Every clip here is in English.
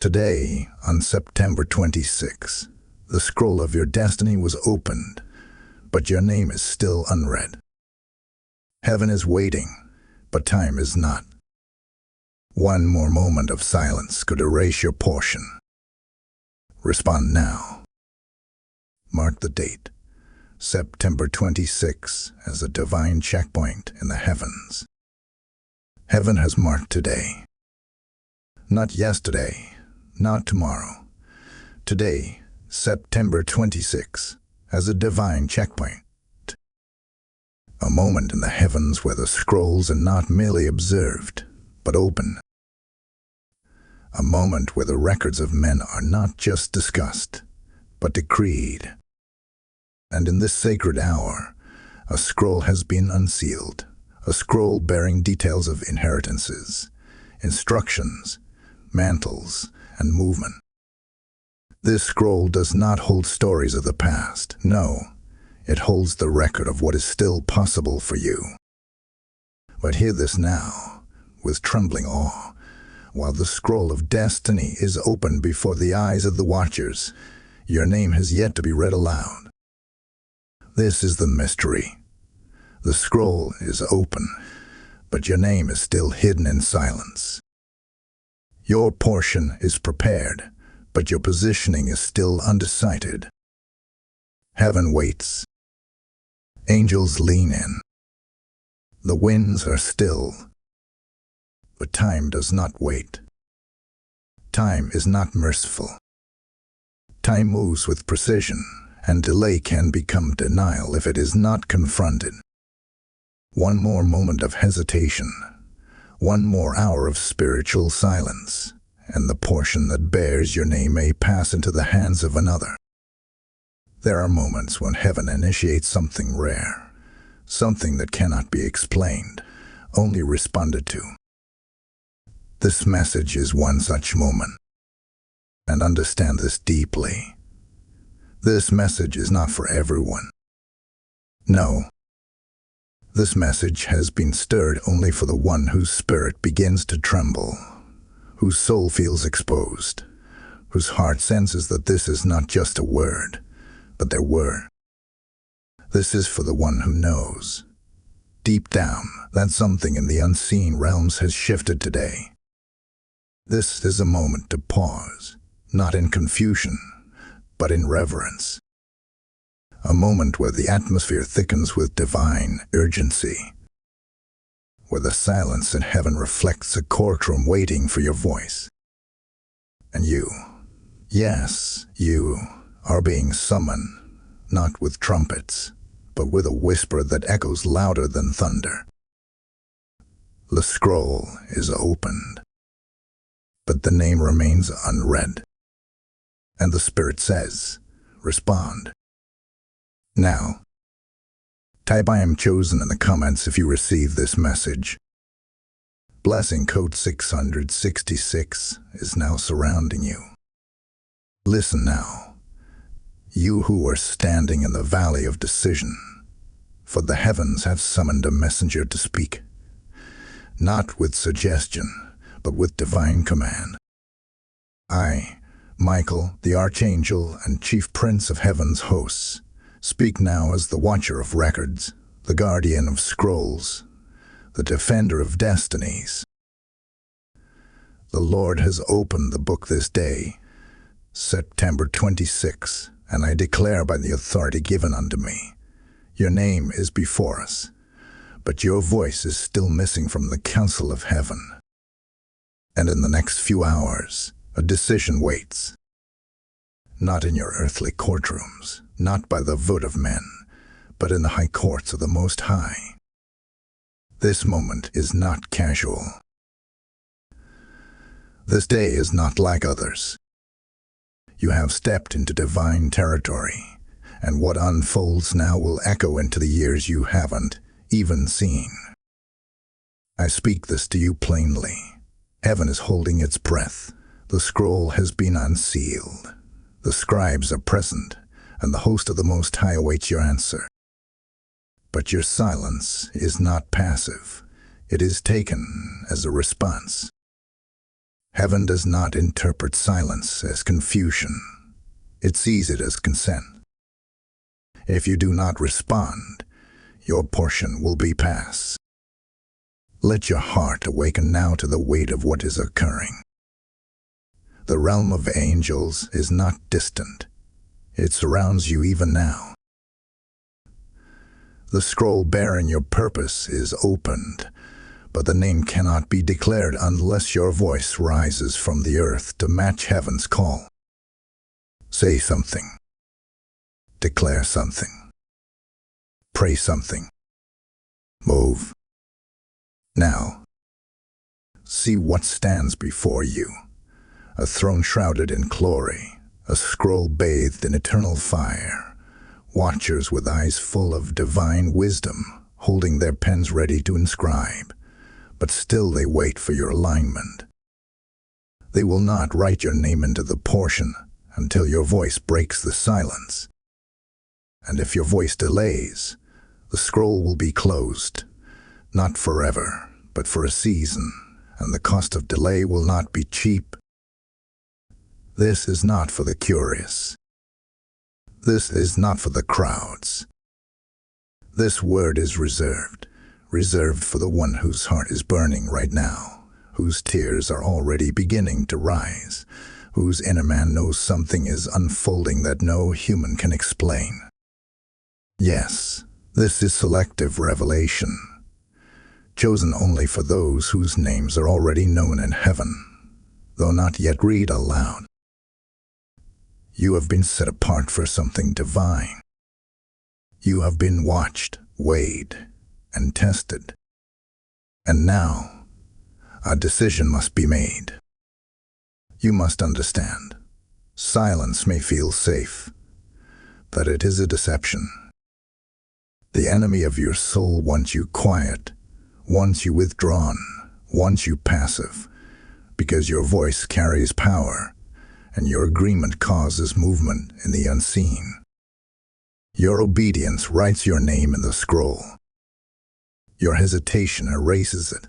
Today, on September 26, the scroll of your destiny was opened, but your name is still unread. Heaven is waiting, but time is not. One more moment of silence could erase your portion. Respond now. Mark the date, September 26, as a divine checkpoint in the heavens. Heaven has marked today. Not yesterday, not tomorrow. Today, September 26, as a divine checkpoint. A moment in the heavens where the scrolls are not merely observed, but open. A moment where the records of men are not just discussed, but decreed. And in this sacred hour, a scroll has been unsealed, a scroll bearing details of inheritances, instructions, mantles, and movement. This scroll does not hold stories of the past. No, it holds the record of what is still possible for you. But hear this now, with trembling awe, while the scroll of destiny is opened before the eyes of the watchers. Your name has yet to be read aloud. This is the mystery. The scroll is open, but your name is still hidden in silence. Your portion is prepared, but your positioning is still undecided. Heaven waits. Angels lean in. The winds are still. But time does not wait. Time is not merciful. Time moves with precision, and delay can become denial if it is not confronted. One more moment of hesitation, one more hour of spiritual silence, and the portion that bears your name may pass into the hands of another. There are moments when heaven initiates something rare, something that cannot be explained, only responded to. This message is one such moment. And understand this deeply. This message is not for everyone. No. This message has been stirred only for the one whose spirit begins to tremble, whose soul feels exposed, whose heart senses that this is not just a word, but their word. This is for the one who knows, deep down, that something in the unseen realms has shifted today. This is a moment to pause, not in confusion, but in reverence. A moment where the atmosphere thickens with divine urgency, where the silence in heaven reflects a courtroom waiting for your voice. And you, yes, you, are being summoned, not with trumpets, but with a whisper that echoes louder than thunder. The scroll is opened, but the name remains unread. And the Spirit says, respond. Now, type "I am chosen" in the comments if you receive this message. Blessing code 666 is now surrounding you. Listen now, you who are standing in the valley of decision, for the heavens have summoned a messenger to speak, not with suggestion, but with divine command. I, Michael, the Archangel and Chief Prince of Heaven's hosts, speak now as the Watcher of Records, the Guardian of Scrolls, the Defender of Destinies. The Lord has opened the book this day, September 26, and I declare by the authority given unto me, your name is before us, but your voice is still missing from the council of heaven. And in the next few hours, a decision waits. Not in your earthly courtrooms, not by the vote of men, but in the high courts of the Most High. This moment is not casual. This day is not like others. You have stepped into divine territory, and what unfolds now will echo into the years you haven't even seen. I speak this to you plainly. Heaven is holding its breath. The scroll has been unsealed. The scribes are present, and the host of the Most High awaits your answer. But your silence is not passive. It is taken as a response. Heaven does not interpret silence as confusion. It sees it as consent. If you do not respond, your portion will be pass. Let your heart awaken now to the weight of what is occurring. The realm of angels is not distant. It surrounds you even now. The scroll bearing your purpose is opened, but the name cannot be declared unless your voice rises from the earth to match heaven's call. Say something. Declare something. Pray something. Move. Now, see what stands before you. A throne shrouded in glory, a scroll bathed in eternal fire, watchers with eyes full of divine wisdom, holding their pens ready to inscribe, but still they wait for your alignment. They will not write your name into the portion until your voice breaks the silence. And if your voice delays, the scroll will be closed, not forever, but for a season, and the cost of delay will not be cheap. This is not for the curious. This is not for the crowds. This word is reserved for the one whose heart is burning right now, whose tears are already beginning to rise, whose inner man knows something is unfolding that no human can explain. Yes, this is selective revelation, chosen only for those whose names are already known in heaven, though not yet read aloud. You have been set apart for something divine. You have been watched, weighed, and tested. And now, a decision must be made. You must understand, silence may feel safe, but it is a deception. The enemy of your soul wants you quiet, wants you withdrawn, wants you passive, because your voice carries power, and your agreement causes movement in the unseen. Your obedience writes your name in the scroll. Your hesitation erases it.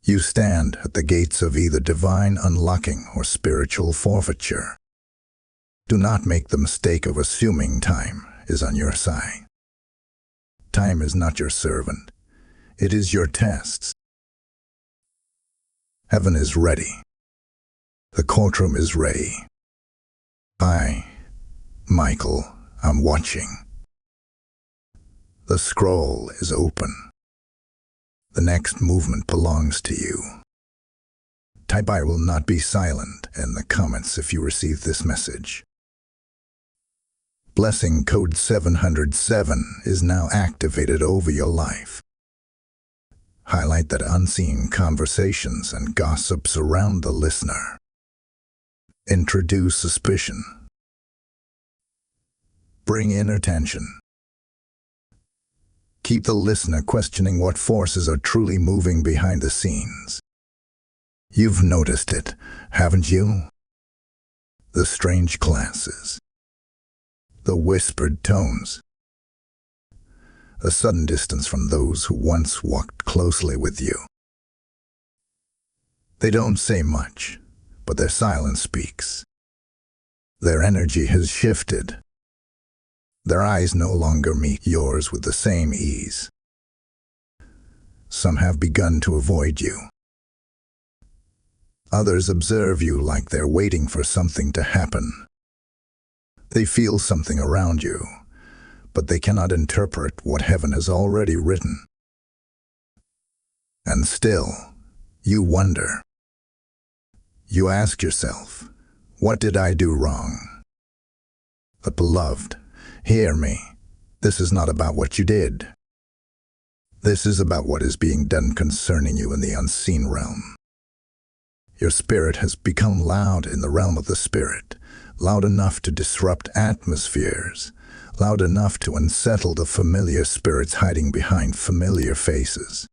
You stand at the gates of either divine unlocking or spiritual forfeiture. Do not make the mistake of assuming time is on your side. Time is not your servant. It is your test. Heaven is ready. The courtroom is ready. I, Michael, am watching. The scroll is open. The next movement belongs to you. Type "I will not be silent" in the comments if you receive this message. Blessing code 707 is now activated over your life. Highlight that unseen conversations and gossip surround the listener. Introduce suspicion. Bring in attention. Keep the listener questioning what forces are truly moving behind the scenes. You've noticed it, haven't you? The strange glances. The whispered tones. A sudden distance from those who once walked closely with you. They don't say much, but their silence speaks. Their energy has shifted. Their eyes no longer meet yours with the same ease. Some have begun to avoid you. Others observe you like they're waiting for something to happen. They feel something around you, but they cannot interpret what heaven has already written. And still, you wonder. You ask yourself, what did I do wrong? But beloved, hear me. This is not about what you did. This is about what is being done concerning you in the unseen realm. Your spirit has become loud in the realm of the spirit, loud enough to disrupt atmospheres, loud enough to unsettle the familiar spirits hiding behind familiar faces.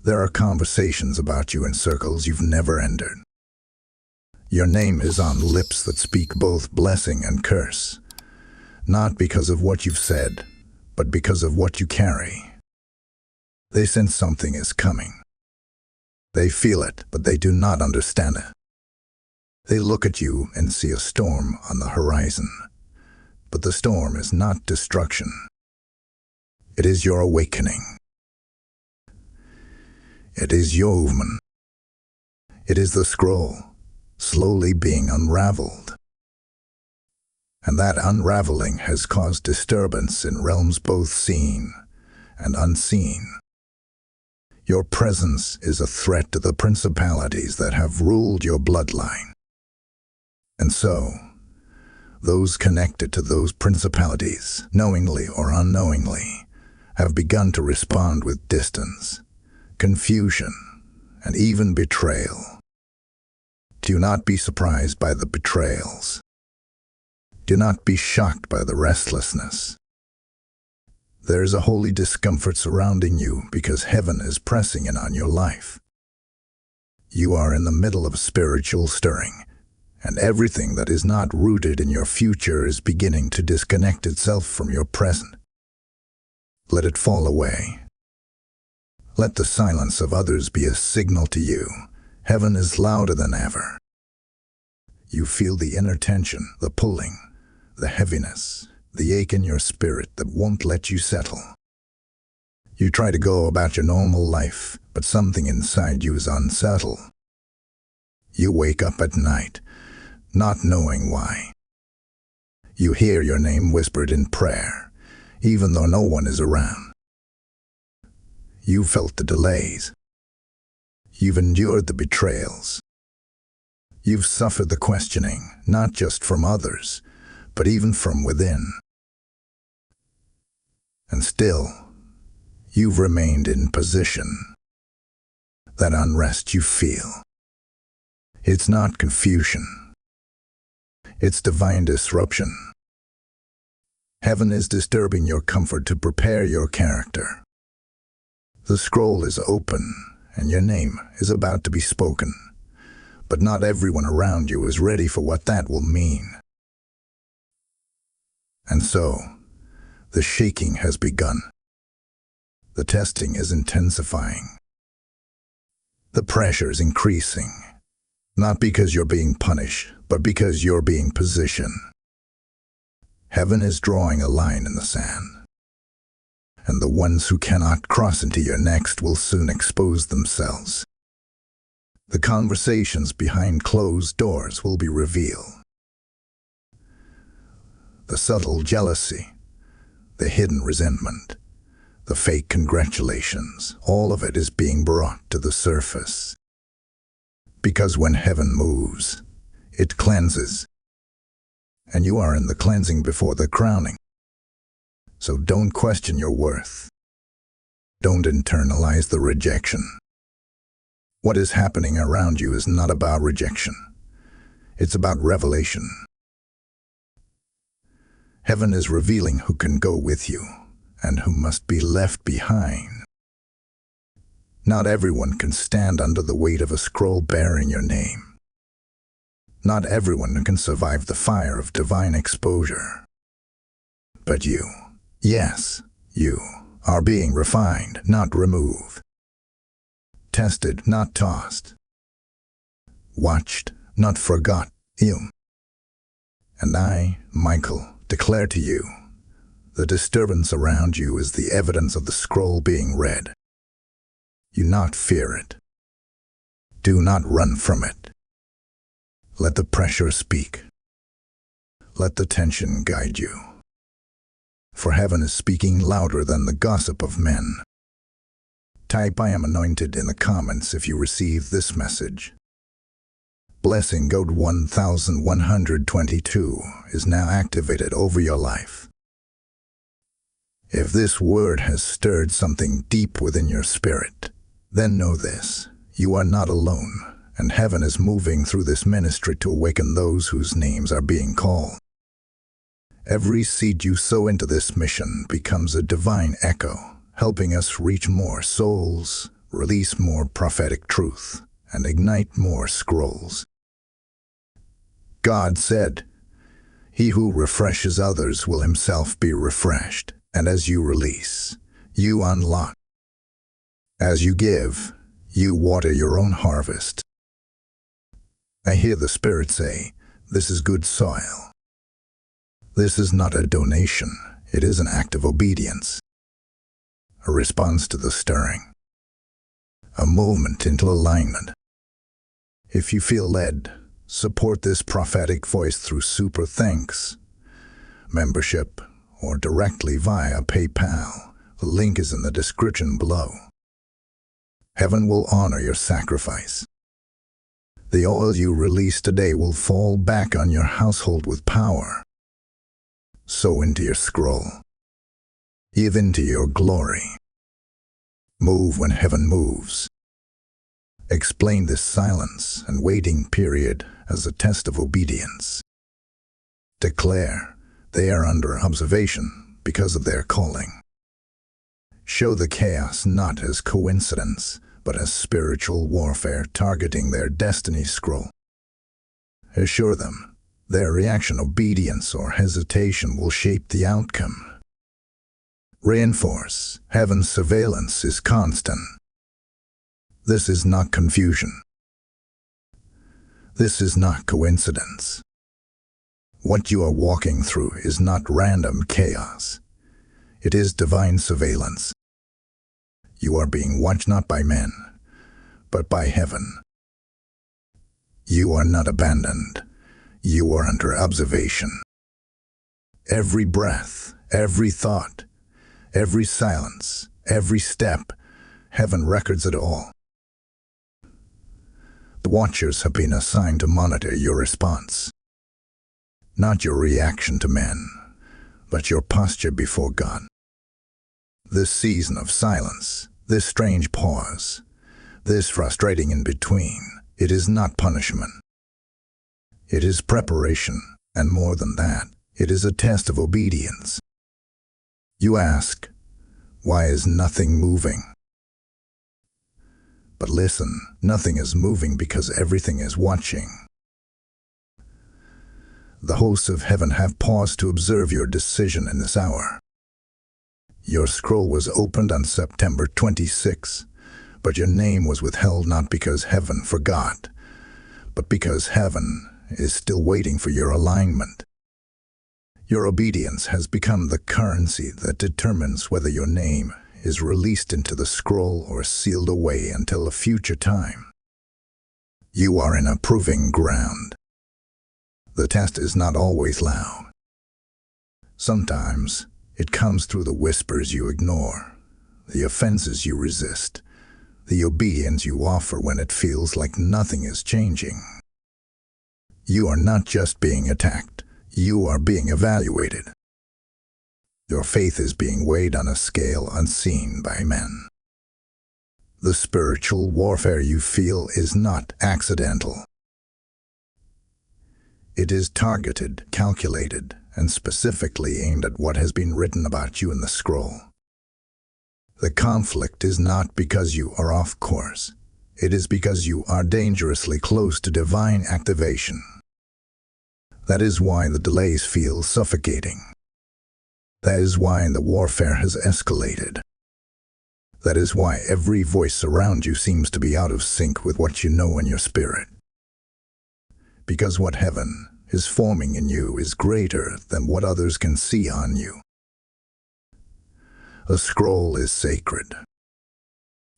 There are conversations about you in circles you've never entered. Your name is on lips that speak both blessing and curse, not because of what you've said, but because of what you carry. They sense something is coming. They feel it, but they do not understand it. They look at you and see a storm on the horizon. But the storm is not destruction. It is your awakening. It is your movement. It is the scroll, slowly being unraveled. And that unraveling has caused disturbance in realms both seen and unseen. Your presence is a threat to the principalities that have ruled your bloodline. And so, those connected to those principalities, knowingly or unknowingly, have begun to respond with distance, confusion, and even betrayal. Do not be surprised by the betrayals. Do not be shocked by the restlessness. There is a holy discomfort surrounding you because heaven is pressing in on your life. You are in the middle of a spiritual stirring, and everything that is not rooted in your future is beginning to disconnect itself from your present. Let it fall away. Let the silence of others be a signal to you. Heaven is louder than ever. You feel the inner tension, the pulling, the heaviness, the ache in your spirit that won't let you settle. You try to go about your normal life, but something inside you is unsettled. You wake up at night, not knowing why. You hear your name whispered in prayer, even though no one is around. You felt the delays. You've endured the betrayals. You've suffered the questioning, not just from others, but even from within. And still, you've remained in position. That unrest you feel, it's not confusion. It's divine disruption. Heaven is disturbing your comfort to prepare your character. The scroll is open, and your name is about to be spoken. But not everyone around you is ready for what that will mean. And so, the shaking has begun. The testing is intensifying. The pressure is increasing, not because you're being punished, but because you're being positioned. Heaven is drawing a line in the sand, and the ones who cannot cross into your next will soon expose themselves. The conversations behind closed doors will be revealed. The subtle jealousy, the hidden resentment, the fake congratulations, all of it is being brought to the surface. Because when heaven moves, it cleanses. And you are in the cleansing before the crowning. So don't question your worth. Don't internalize the rejection. What is happening around you is not about rejection. It's about revelation. Heaven is revealing who can go with you and who must be left behind. Not everyone can stand under the weight of a scroll bearing your name. Not everyone can survive the fire of divine exposure. But you, yes, you, are being refined, not removed. Tested, not tossed. Watched, not forgot. You. And I, Michael, declare to you, the disturbance around you is the evidence of the scroll being read. You not fear it. Do not run from it. Let the pressure speak. Let the tension guide you. For heaven is speaking louder than the gossip of men. Type "I am anointed" in the comments if you receive this message. Blessing code 1122 is now activated over your life. If this word has stirred something deep within your spirit, then know this: you are not alone, and heaven is moving through this ministry to awaken those whose names are being called. Every seed you sow into this mission becomes a divine echo, helping us reach more souls, release more prophetic truth, and ignite more scrolls. God said, "He who refreshes others will himself be refreshed," and as you release, you unlock. As you give, You water your own harvest. I hear the Spirit say, "This is good soil." This is not a donation, it is an act of obedience. A response to the stirring. A movement into alignment. If you feel led, support this prophetic voice through super thanks, membership, or directly via PayPal. The link is in the description below. Heaven will honor your sacrifice. The oil you release today will fall back on your household with power. Sow into your scroll. Give into your glory. Move when heaven moves. Explain this silence and waiting period as a test of obedience. Declare they are under observation because of their calling. Show the chaos not as coincidence, but as spiritual warfare targeting their destiny scroll. Assure them their reaction, obedience, or hesitation will shape the outcome. Reinforce heaven's surveillance is constant. This is not confusion. This is not coincidence. What you are walking through is not random chaos. It is divine surveillance. You are being watched not by men, but by heaven. You are not abandoned. You are under observation. Every breath, every thought, every silence, every step, heaven records it all. The watchers have been assigned to monitor your response. Not your reaction to men, but your posture before God. This season of silence, this strange pause, this frustrating in-between, it is not punishment. It is preparation, and more than that, it is a test of obedience. You ask, why is nothing moving? But listen, nothing is moving because everything is watching. The hosts of heaven have paused to observe your decision in this hour. Your scroll was opened on September 26, but your name was withheld not because heaven forgot, but because heaven is still waiting for your alignment. Your obedience has become the currency that determines whether your name is released into the scroll or sealed away until a future time. You are in a proving ground. The test is not always loud. Sometimes it comes through the whispers you ignore, the offenses you resist, the obedience you offer when it feels like nothing is changing. You are not just being attacked, you are being evaluated. Your faith is being weighed on a scale unseen by men. The spiritual warfare you feel is not accidental. It is targeted, calculated, and specifically aimed at what has been written about you in the scroll. The conflict is not because you are off course. It is because you are dangerously close to divine activation. That is why the delays feel suffocating. That is why the warfare has escalated. That is why every voice around you seems to be out of sync with what you know in your spirit. Because what heaven is forming in you is greater than what others can see on you. A scroll is sacred.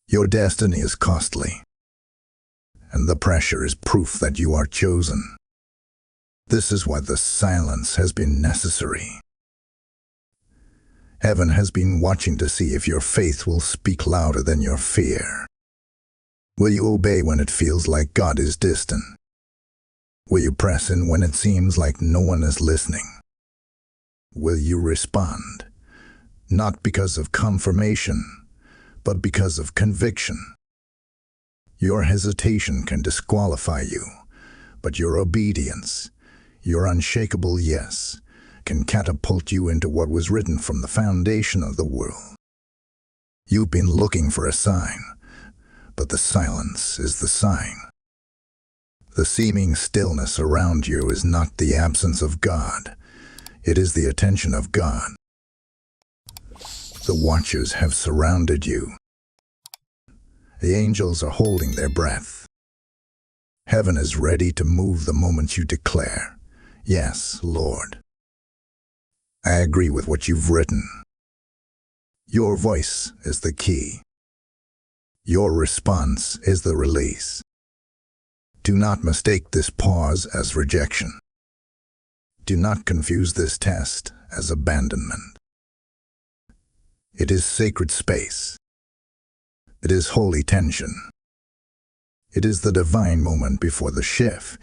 Your destiny is costly. And the pressure is proof that you are chosen. This is why the silence has been necessary. Heaven has been watching to see if your faith will speak louder than your fear. Will you obey when it feels like God is distant? Will you press in when it seems like no one is listening? Will you respond, not because of confirmation, but because of conviction? Your hesitation can disqualify you, but your obedience, your unshakable yes, can catapult you into what was written from the foundation of the world. You've been looking for a sign, but the silence is the sign. The seeming stillness around you is not the absence of God. It is the attention of God. The watchers have surrounded you. The angels are holding their breath. Heaven is ready to move the moment you declare, "Yes, Lord. I agree with what you've written." Your voice is the key. Your response is the release. Do not mistake this pause as rejection. Do not confuse this test as abandonment. It is sacred space. It is holy tension. It is the divine moment before the shift.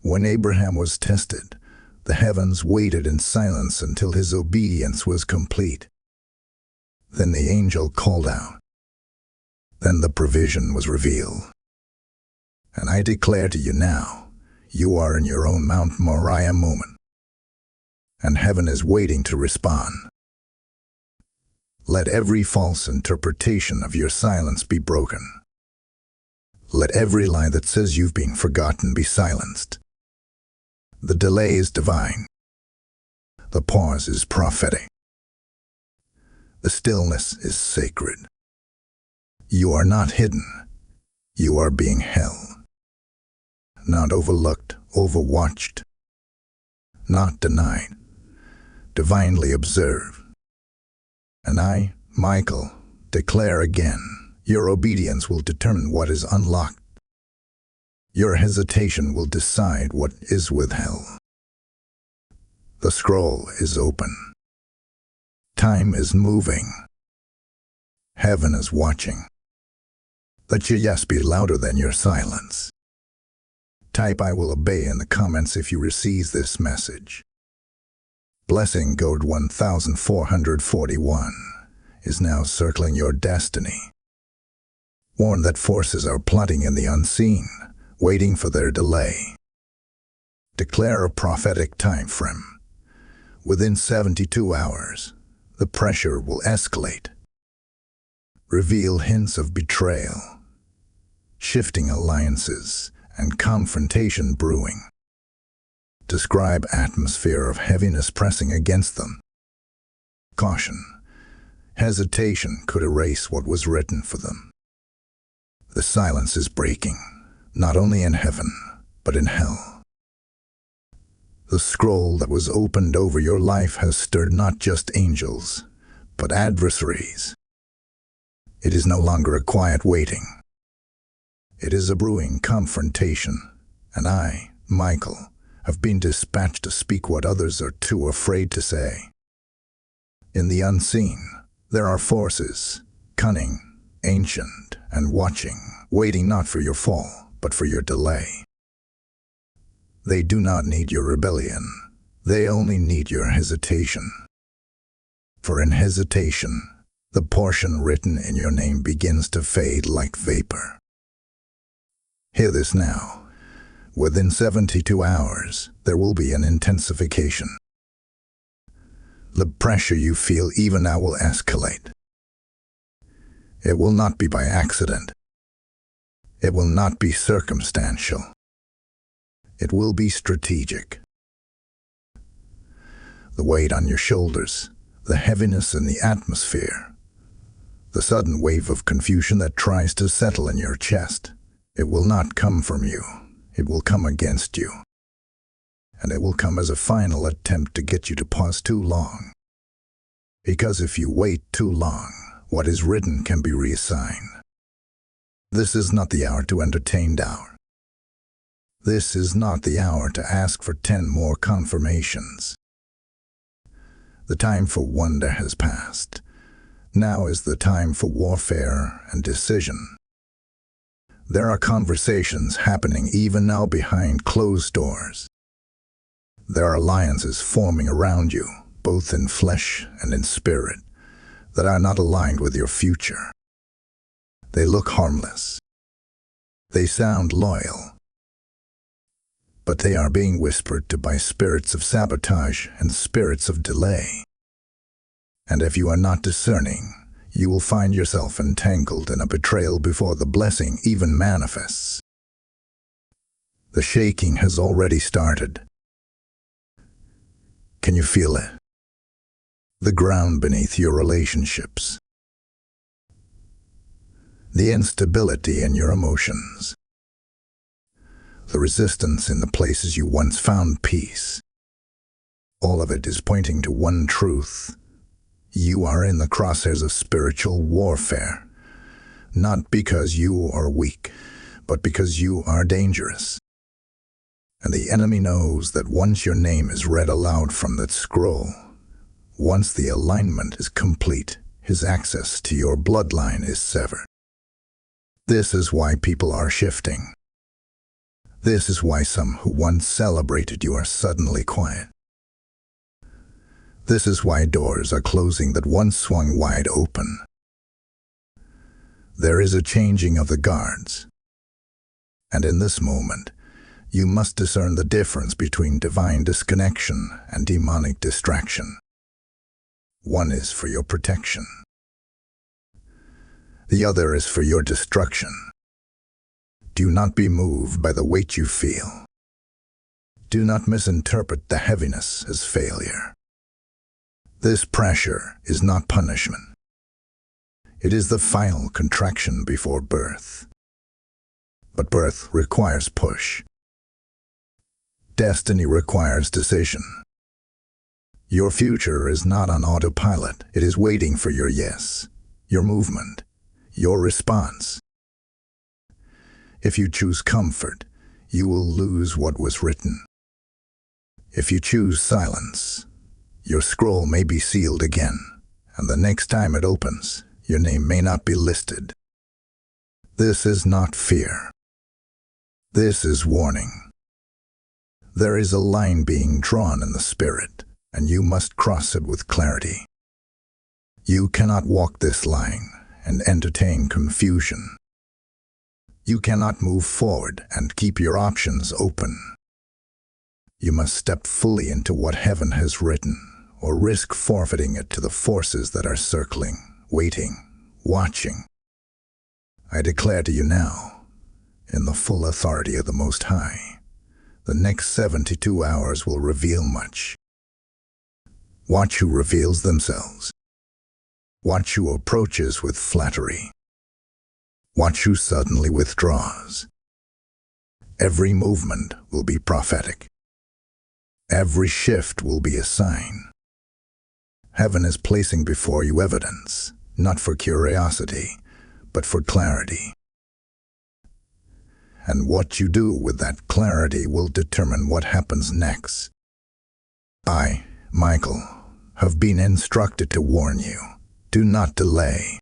When Abraham was tested, the heavens waited in silence until his obedience was complete. Then the angel called out. Then the provision was revealed. And I declare to you now, you are in your own Mount Moriah moment. And heaven is waiting to respond. Let every false interpretation of your silence be broken. Let every lie that says you've been forgotten be silenced. The delay is divine. The pause is prophetic. The stillness is sacred. You are not hidden. You are being held. Not overlooked, overwatched. Not denied. Divinely observed. And I, Michael, declare again, your obedience will determine what is unlocked. Your hesitation will decide what is withheld. The scroll is open. Time is moving. Heaven is watching. Let your yes be louder than your silence. Type "I will obey" in the comments if you receive this message. Blessing code 1441 is now circling your destiny. Warn that forces are plotting in the unseen, waiting for their delay. Declare a prophetic time frame. Within 72 hours, the pressure will escalate. Reveal hints of betrayal, shifting alliances, and confrontation brewing. Describe atmosphere of heaviness pressing against them. Caution. Hesitation could erase what was written for them. The silence is breaking, not only in heaven, but in hell. The scroll that was opened over your life has stirred not just angels, but adversaries. It is no longer a quiet waiting. It is a brewing confrontation, and I, Michael, have been dispatched to speak what others are too afraid to say. In the unseen, there are forces, cunning, ancient, and watching, waiting not for your fall, but for your delay. They do not need your rebellion. They only need your hesitation. For in hesitation, the portion written in your name begins to fade like vapor. Hear this now. Within 72 hours, there will be an intensification. The pressure you feel even now will escalate. It will not be by accident. It will not be circumstantial. It will be strategic. The weight on your shoulders, the heaviness in the atmosphere, the sudden wave of confusion that tries to settle in your chest, it will not come from you. It will come against you. And it will come as a final attempt to get you to pause too long. Because if you wait too long, what is written can be reassigned. This is not the hour to entertain doubt. This is not the hour to ask for 10 more confirmations. The time for wonder has passed. Now is the time for warfare and decision. There are conversations happening even now behind closed doors. There are alliances forming around you, both in flesh and in spirit, that are not aligned with your future. They look harmless. They sound loyal. But they are being whispered to by spirits of sabotage and spirits of delay. And if you are not discerning, you will find yourself entangled in a betrayal before the blessing even manifests. The shaking has already started. Can you feel it? The ground beneath your relationships. the instability in your emotions, the resistance in the places you once found peace. All of it is pointing to one truth. You are in the crosshairs of spiritual warfare, not because you are weak, but because you are dangerous. And the enemy knows that once your name is read aloud from that scroll, once the alignment is complete, his access to your bloodline is severed. This is why people are shifting. This is why some who once celebrated you are suddenly quiet. This is why doors are closing that once swung wide open. There is a changing of the guards. And in this moment, you must discern the difference between divine disconnection and demonic distraction. One is for your protection. The other is for your destruction. Do not be moved by the weight you feel. Do not misinterpret the heaviness as failure. This pressure is not punishment. It is the final contraction before birth. But birth requires push. Destiny requires decision. Your future is not on autopilot. It is waiting for your yes, your movement, your response. If you choose comfort, you will lose what was written. If you choose silence, your scroll may be sealed again, and the next time it opens, your name may not be listed. This is not fear. This is warning. There is a line being drawn in the spirit, and you must cross it with clarity. You cannot walk this line and entertain confusion. You cannot move forward and keep your options open. You must step fully into what heaven has written, or risk forfeiting it to the forces that are circling, waiting, watching. I declare to you now, in the full authority of the Most High, the next 72 hours will reveal much. Watch who reveals themselves. Watch who approaches with flattery. Watch who suddenly withdraws. Every movement will be prophetic. Every shift will be a sign. Heaven is placing before you evidence, not for curiosity, but for clarity. And what you do with that clarity will determine what happens next. I, Michael, have been instructed to warn you. Do not delay.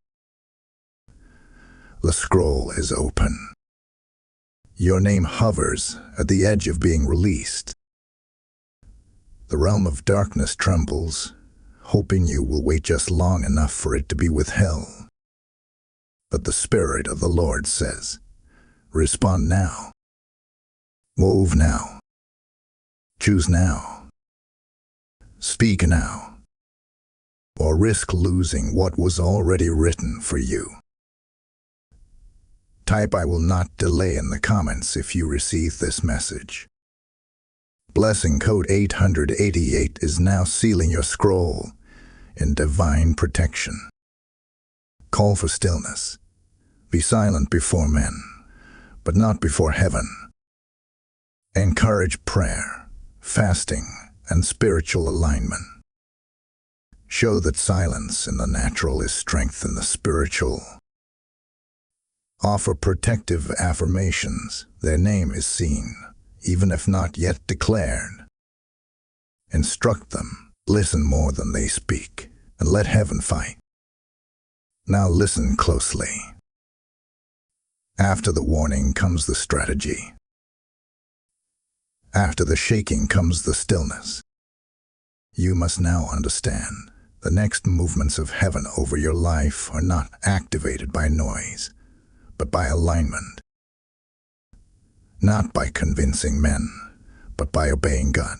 The scroll is open. Your name hovers at the edge of being released. The realm of darkness trembles, hoping you will wait just long enough for it to be withheld. But the Spirit of the Lord says, respond now. Move now. Choose now. Speak now. Or risk losing what was already written for you. Type "I will not delay" in the comments if you receive this message. Blessing code 888 is now sealing your scroll in divine protection. Call for stillness. Be silent before men, but not before heaven. Encourage prayer, fasting, and spiritual alignment. Show that silence in the natural is strength in the spiritual. Offer protective affirmations. Their name is seen, even if not yet declared. Instruct them. Listen more than they speak, and let heaven fight. Now listen closely. After the warning comes the strategy. After the shaking comes the stillness. You must now understand, the next movements of heaven over your life are not activated by noise, but by alignment. Not by convincing men, but by obeying God.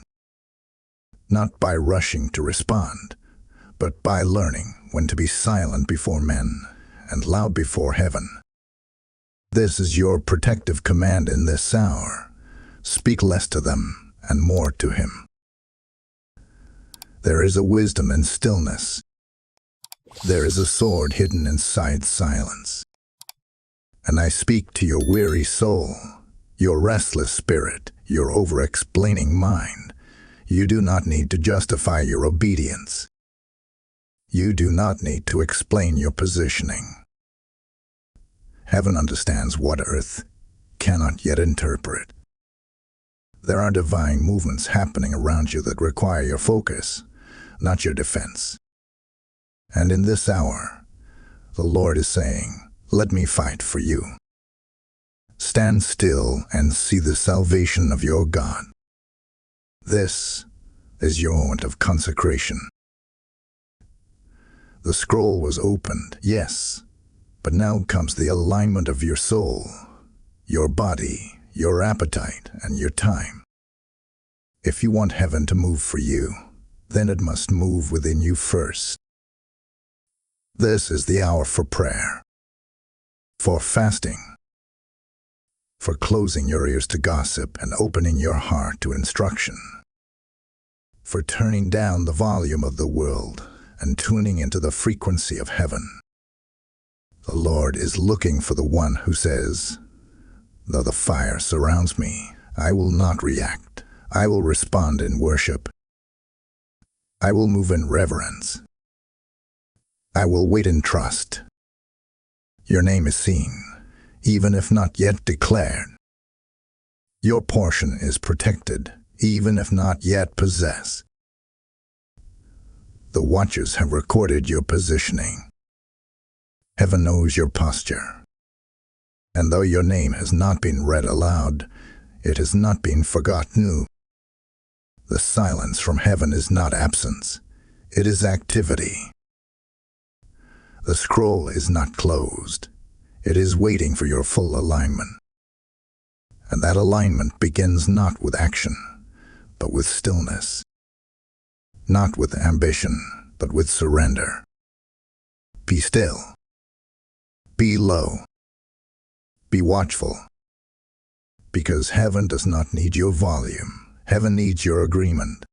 Not by rushing to respond, but by learning when to be silent before men and loud before heaven. This is your protective command in this hour. Speak less to them and more to Him. There is a wisdom in stillness. There is a sword hidden inside silence. And I speak to your weary soul, your restless spirit, your over-explaining mind. You do not need to justify your obedience. You do not need to explain your positioning. Heaven understands what earth cannot yet interpret. There are divine movements happening around you that require your focus, not your defense. And in this hour, the Lord is saying, "Let me fight for you." Stand still and see the salvation of your God. This is your moment of consecration. The scroll was opened, yes, but now comes the alignment of your soul, your body, your appetite, and your time. If you want heaven to move for you, then it must move within you first. This is the hour for prayer, for fasting, for closing your ears to gossip and opening your heart to instruction, for turning down the volume of the world and tuning into the frequency of heaven. The Lord is looking for the one who says, "Though the fire surrounds me, I will not react. I will respond in worship. I will move in reverence. I will wait in trust." Your name is seen, even if not yet declared. Your portion is protected, even if not yet possessed. The watchers have recorded your positioning. Heaven knows your posture. And though your name has not been read aloud, it has not been forgotten. The silence from heaven is not absence, it is activity. The scroll is not closed, it is waiting for your full alignment. And that alignment begins not with action, but with stillness. Not with ambition, but with surrender. Be still. Be low. Be watchful. Because heaven does not need your volume. Heaven needs your agreement.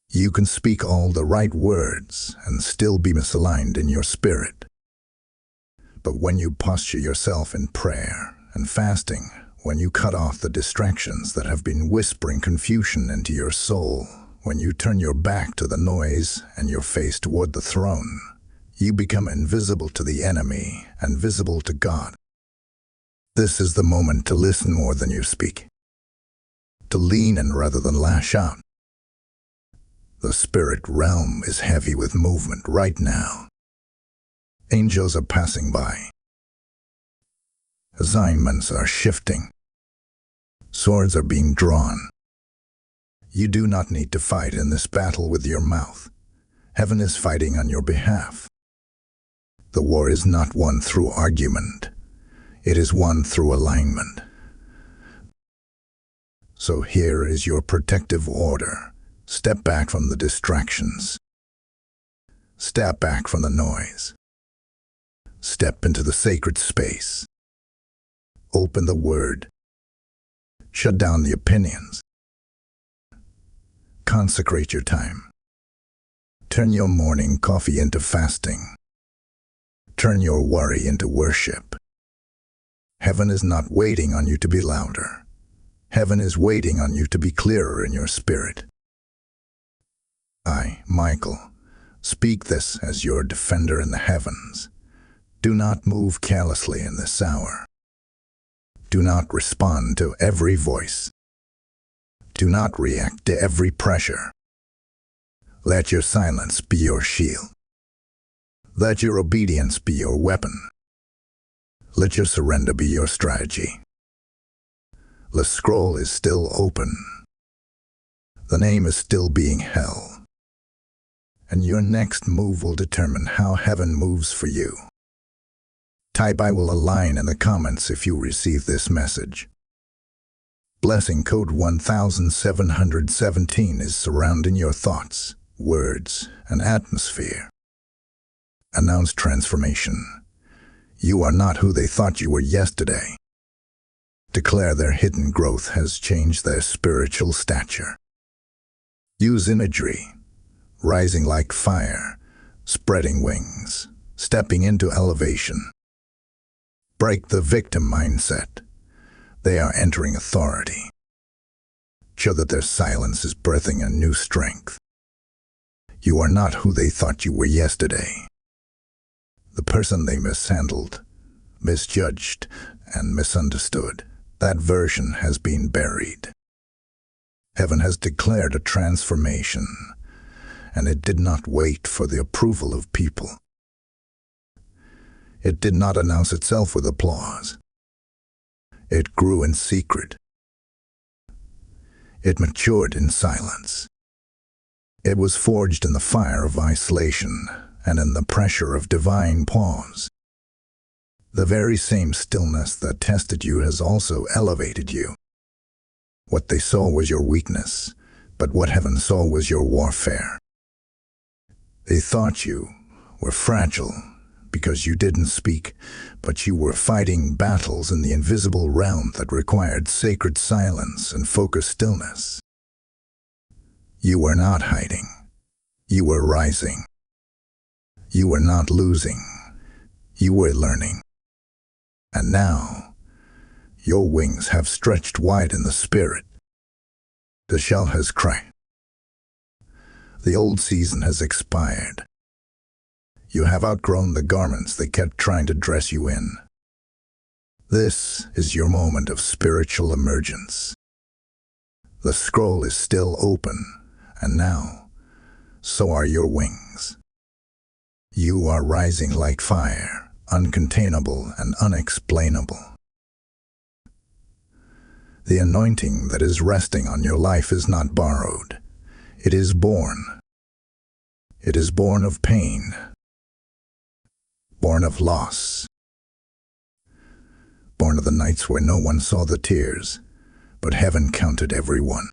You can speak all the right words and still be misaligned in your spirit. But when you posture yourself in prayer and fasting, when you cut off the distractions that have been whispering confusion into your soul, when you turn your back to the noise and your face toward the throne, you become invisible to the enemy and visible to God. This is the moment to listen more than you speak, to lean in rather than lash out. The spirit realm is heavy with movement right now. Angels are passing by. Assignments are shifting. Swords are being drawn. You do not need to fight in this battle with your mouth. Heaven is fighting on your behalf. The war is not won through argument. It is won through alignment. So here is your protective order. Step back from the distractions. Step back from the noise. Step into the sacred space. Open the word. Shut down the opinions. Consecrate your time. Turn your morning coffee into fasting. Turn your worry into worship. Heaven is not waiting on you to be louder. Heaven is waiting on you to be clearer in your spirit. I, Michael, speak this as your defender in the heavens. Do not move carelessly in this hour. Do not respond to every voice. Do not react to every pressure. Let your silence be your shield. Let your obedience be your weapon. Let your surrender be your strategy. The scroll is still open. The name is still being held. And your next move will determine how heaven moves for you. Type "I will align" in the comments if you receive this message. Blessing code 1717 is surrounding your thoughts, words, and atmosphere. Announce transformation. You are not who they thought you were yesterday. Declare their hidden growth has changed their spiritual stature. Use imagery. Rising like fire, spreading wings, stepping into elevation. Break the victim mindset. They are entering authority. Show that their silence is birthing a new strength. You are not who they thought you were yesterday. The person they mishandled, misjudged, and misunderstood, that version has been buried. Heaven has declared a transformation, and it did not wait for the approval of people. It did not announce itself with applause. It grew in secret. It matured in silence. It was forged in the fire of isolation and in the pressure of divine pause. The very same stillness that tested you has also elevated you. What they saw was your weakness, but what heaven saw was your warfare. They thought you were fragile because you didn't speak, but you were fighting battles in the invisible realm that required sacred silence and focused stillness. You were not hiding. You were rising. You were not losing. You were learning. And now, your wings have stretched wide in the spirit. The shell has cracked. The old season has expired. You have outgrown the garments they kept trying to dress you in. This is your moment of spiritual emergence. The scroll is still open, and now, so are your wings. You are rising like fire, uncontainable and unexplainable. The anointing that is resting on your life is not borrowed. It is born. It is born of pain, born of loss, born of the nights where no one saw the tears, but heaven counted every one.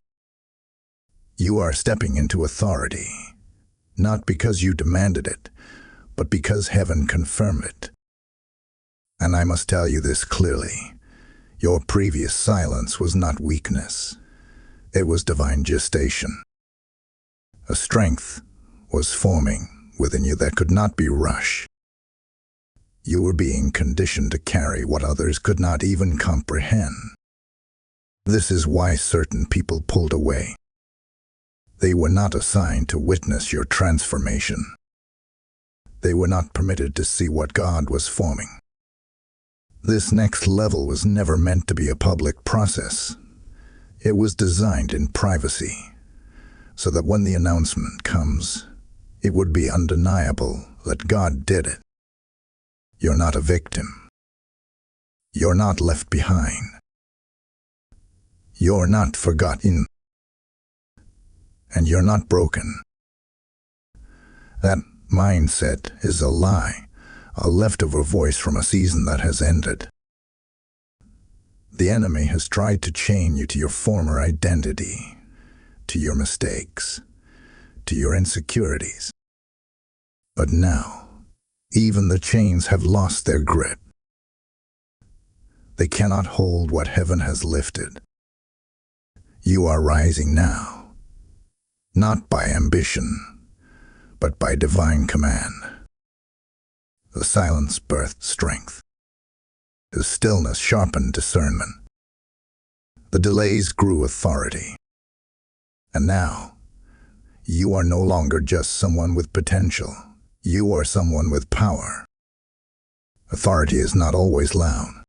You are stepping into authority, not because you demanded it, but because heaven confirmed it. And I must tell you this clearly. Your previous silence was not weakness. It was divine gestation. A strength was forming within you that could not be rushed. You were being conditioned to carry what others could not even comprehend. This is why certain people pulled away. They were not assigned to witness your transformation. They were not permitted to see what God was forming. This next level was never meant to be a public process. It was designed in privacy, so that when the announcement comes, it would be undeniable that God did it. You're not a victim. You're not left behind. You're not forgotten. And you're not broken. That mindset is a lie, a leftover voice from a season that has ended. The enemy has tried to chain you to your former identity, to your mistakes, to your insecurities. But now, even the chains have lost their grip. They cannot hold what heaven has lifted. You are rising now, not by ambition, but by divine command. The silence birthed strength. The stillness sharpened discernment. The delays grew authority. And now, you are no longer just someone with potential. You are someone with power. Authority is not always loud.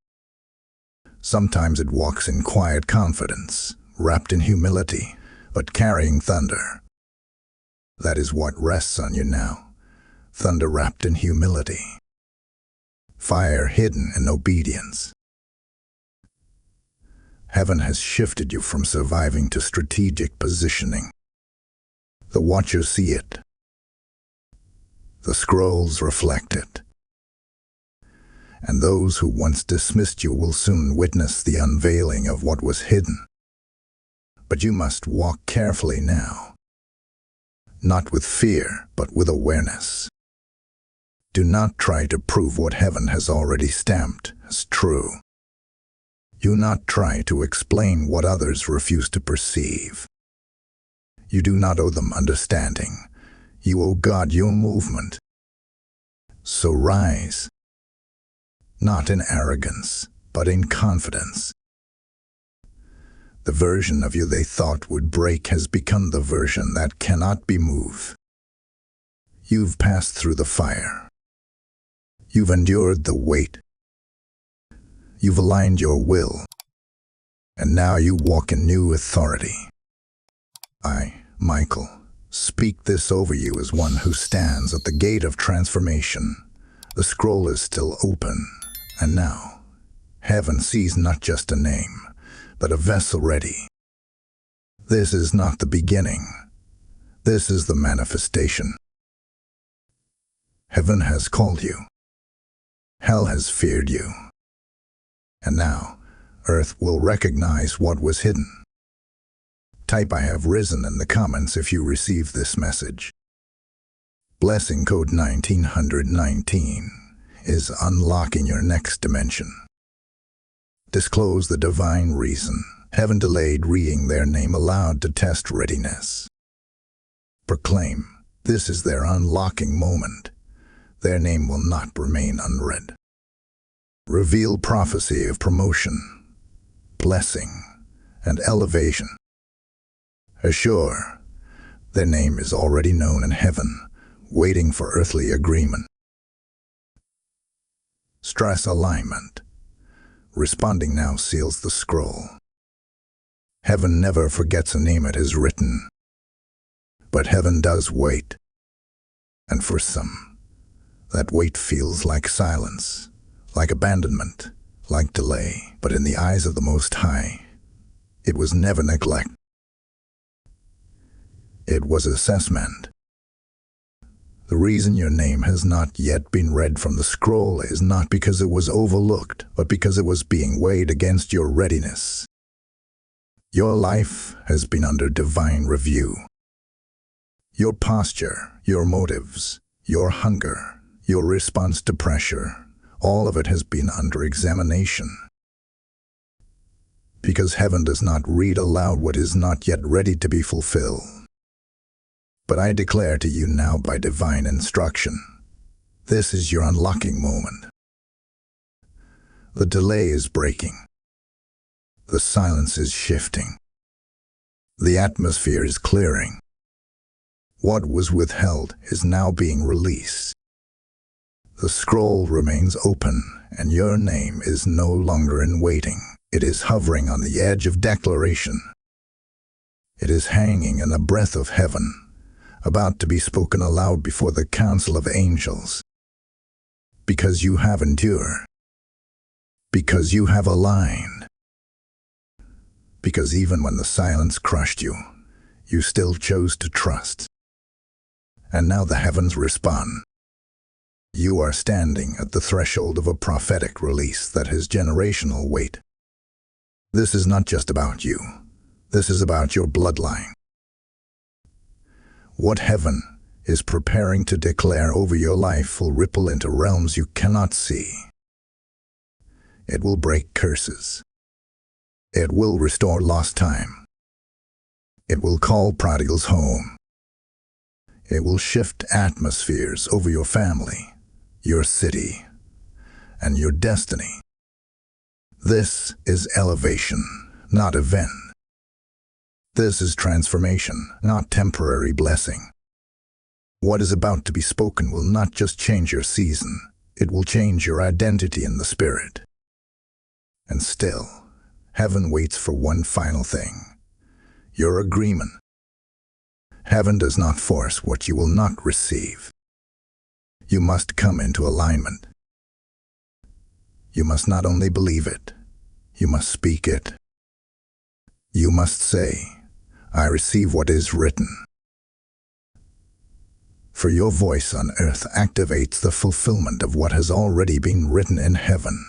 Sometimes it walks in quiet confidence, wrapped in humility, but carrying thunder. That is what rests on you now. Thunder wrapped in humility. Fire hidden in obedience. Heaven has shifted you from surviving to strategic positioning. The watchers see it. The scrolls reflect it. And those who once dismissed you will soon witness the unveiling of what was hidden. But you must walk carefully now. Not with fear, but with awareness. Do not try to prove what heaven has already stamped as true. Do not try to explain what others refuse to perceive. You do not owe them understanding. You owe God your movement. So rise. not in arrogance, but in confidence. The version of you they thought would break has become the version that cannot be moved. You've passed through the fire. You've endured the weight. You've aligned your will. And now you walk in new authority. I, Michael, speak this over you as one who stands at the gate of transformation. The scroll is still open, and now, heaven sees not just a name, but a vessel ready. This is not the beginning. This is the manifestation. Heaven has called you. Hell has feared you. And now, earth will recognize what was hidden. Type "I have risen" in the comments if you receive this message. Blessing code 1919 is unlocking your next dimension. Disclose the divine reason. Heaven delayed reading their name aloud to test readiness. Proclaim, this is their unlocking moment. Their name will not remain unread. Reveal prophecy of promotion, blessing, and elevation. Assure, their name is already known in heaven, waiting for earthly agreement. Stress alignment. Responding now seals the scroll. Heaven never forgets a name it has written. But heaven does wait. And for some, that wait feels like silence, like abandonment, like delay. But in the eyes of the Most High, it was never neglect. It was assessment. The reason your name has not yet been read from the scroll is not because it was overlooked, but because it was being weighed against your readiness. Your life has been under divine review. Your posture, your motives, your hunger, your response to pressure, all of it has been under examination. Because heaven does not read aloud what is not yet ready to be fulfilled. But I declare to you now by divine instruction, this is your unlocking moment. The delay is breaking. The silence is shifting. The atmosphere is clearing. What was withheld is now being released. The scroll remains open, and your name is no longer in waiting. It is hovering on the edge of declaration. It is hanging in the breath of heaven, about to be spoken aloud before the council of angels. Because you have endured. Because you have aligned. Because even when the silence crushed you, you still chose to trust. And now the heavens respond. You are standing at the threshold of a prophetic release that has generational weight. This is not just about you. This is about your bloodline. What heaven is preparing to declare over your life will ripple into realms you cannot see. It will break curses. It will restore lost time. It will call prodigals home. It will shift atmospheres over your family, your city, and your destiny. This is elevation, not event. This is transformation, not temporary blessing. What is about to be spoken will not just change your season, it will change your identity in the spirit. And still, heaven waits for one final thing, your agreement. Heaven does not force what you will not receive. You must come into alignment. You must not only believe it, you must speak it. You must say, I receive what is written. For your voice on earth activates the fulfillment of what has already been written in heaven.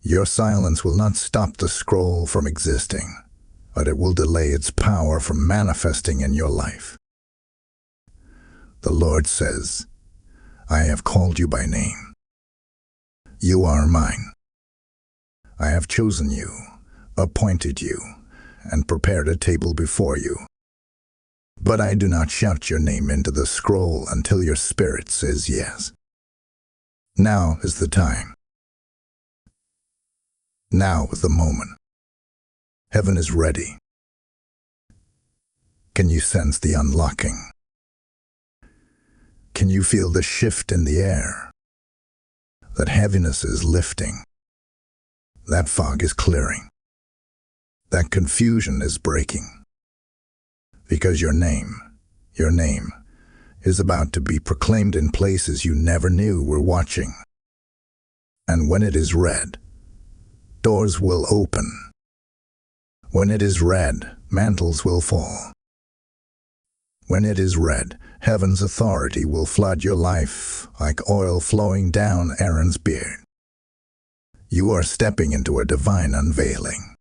Your silence will not stop the scroll from existing, but it will delay its power from manifesting in your life. The Lord says, I have called you by name. You are mine. I have chosen you, appointed you, and prepared a table before you. But I do not shout your name into the scroll until your spirit says yes. Now is the time. Now is the moment. Heaven is ready. Can you sense the unlocking? Can you feel the shift in the air? That heaviness is lifting. That fog is clearing. That confusion is breaking. Because your name is about to be proclaimed in places you never knew were watching. And when it is read, doors will open. When it is read, mantles will fall. When it is read, heaven's authority will flood your life like oil flowing down Aaron's beard. You are stepping into a divine unveiling.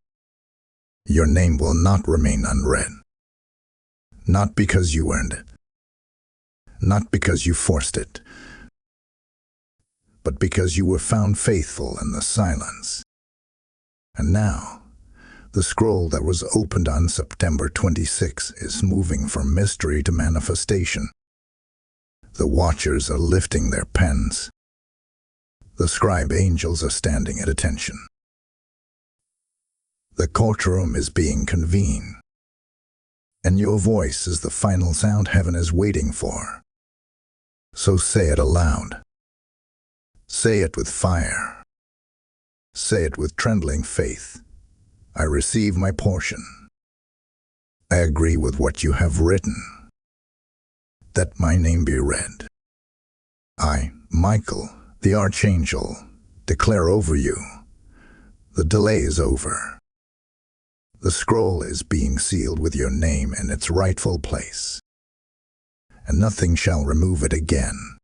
Your name will not remain unread. Not because you earned it. Not because you forced it. But because you were found faithful in the silence. And now, the scroll that was opened on September 26 is moving from mystery to manifestation. The watchers are lifting their pens. The scribe angels are standing at attention. The courtroom is being convened. And your voice is the final sound heaven is waiting for. So say it aloud. Say it with fire. Say it with trembling faith. I receive my portion. I agree with what you have written. That my name be read. I, Michael, the Archangel, declare over you. The delay is over. The scroll is being sealed with your name in its rightful place. And nothing shall remove it again.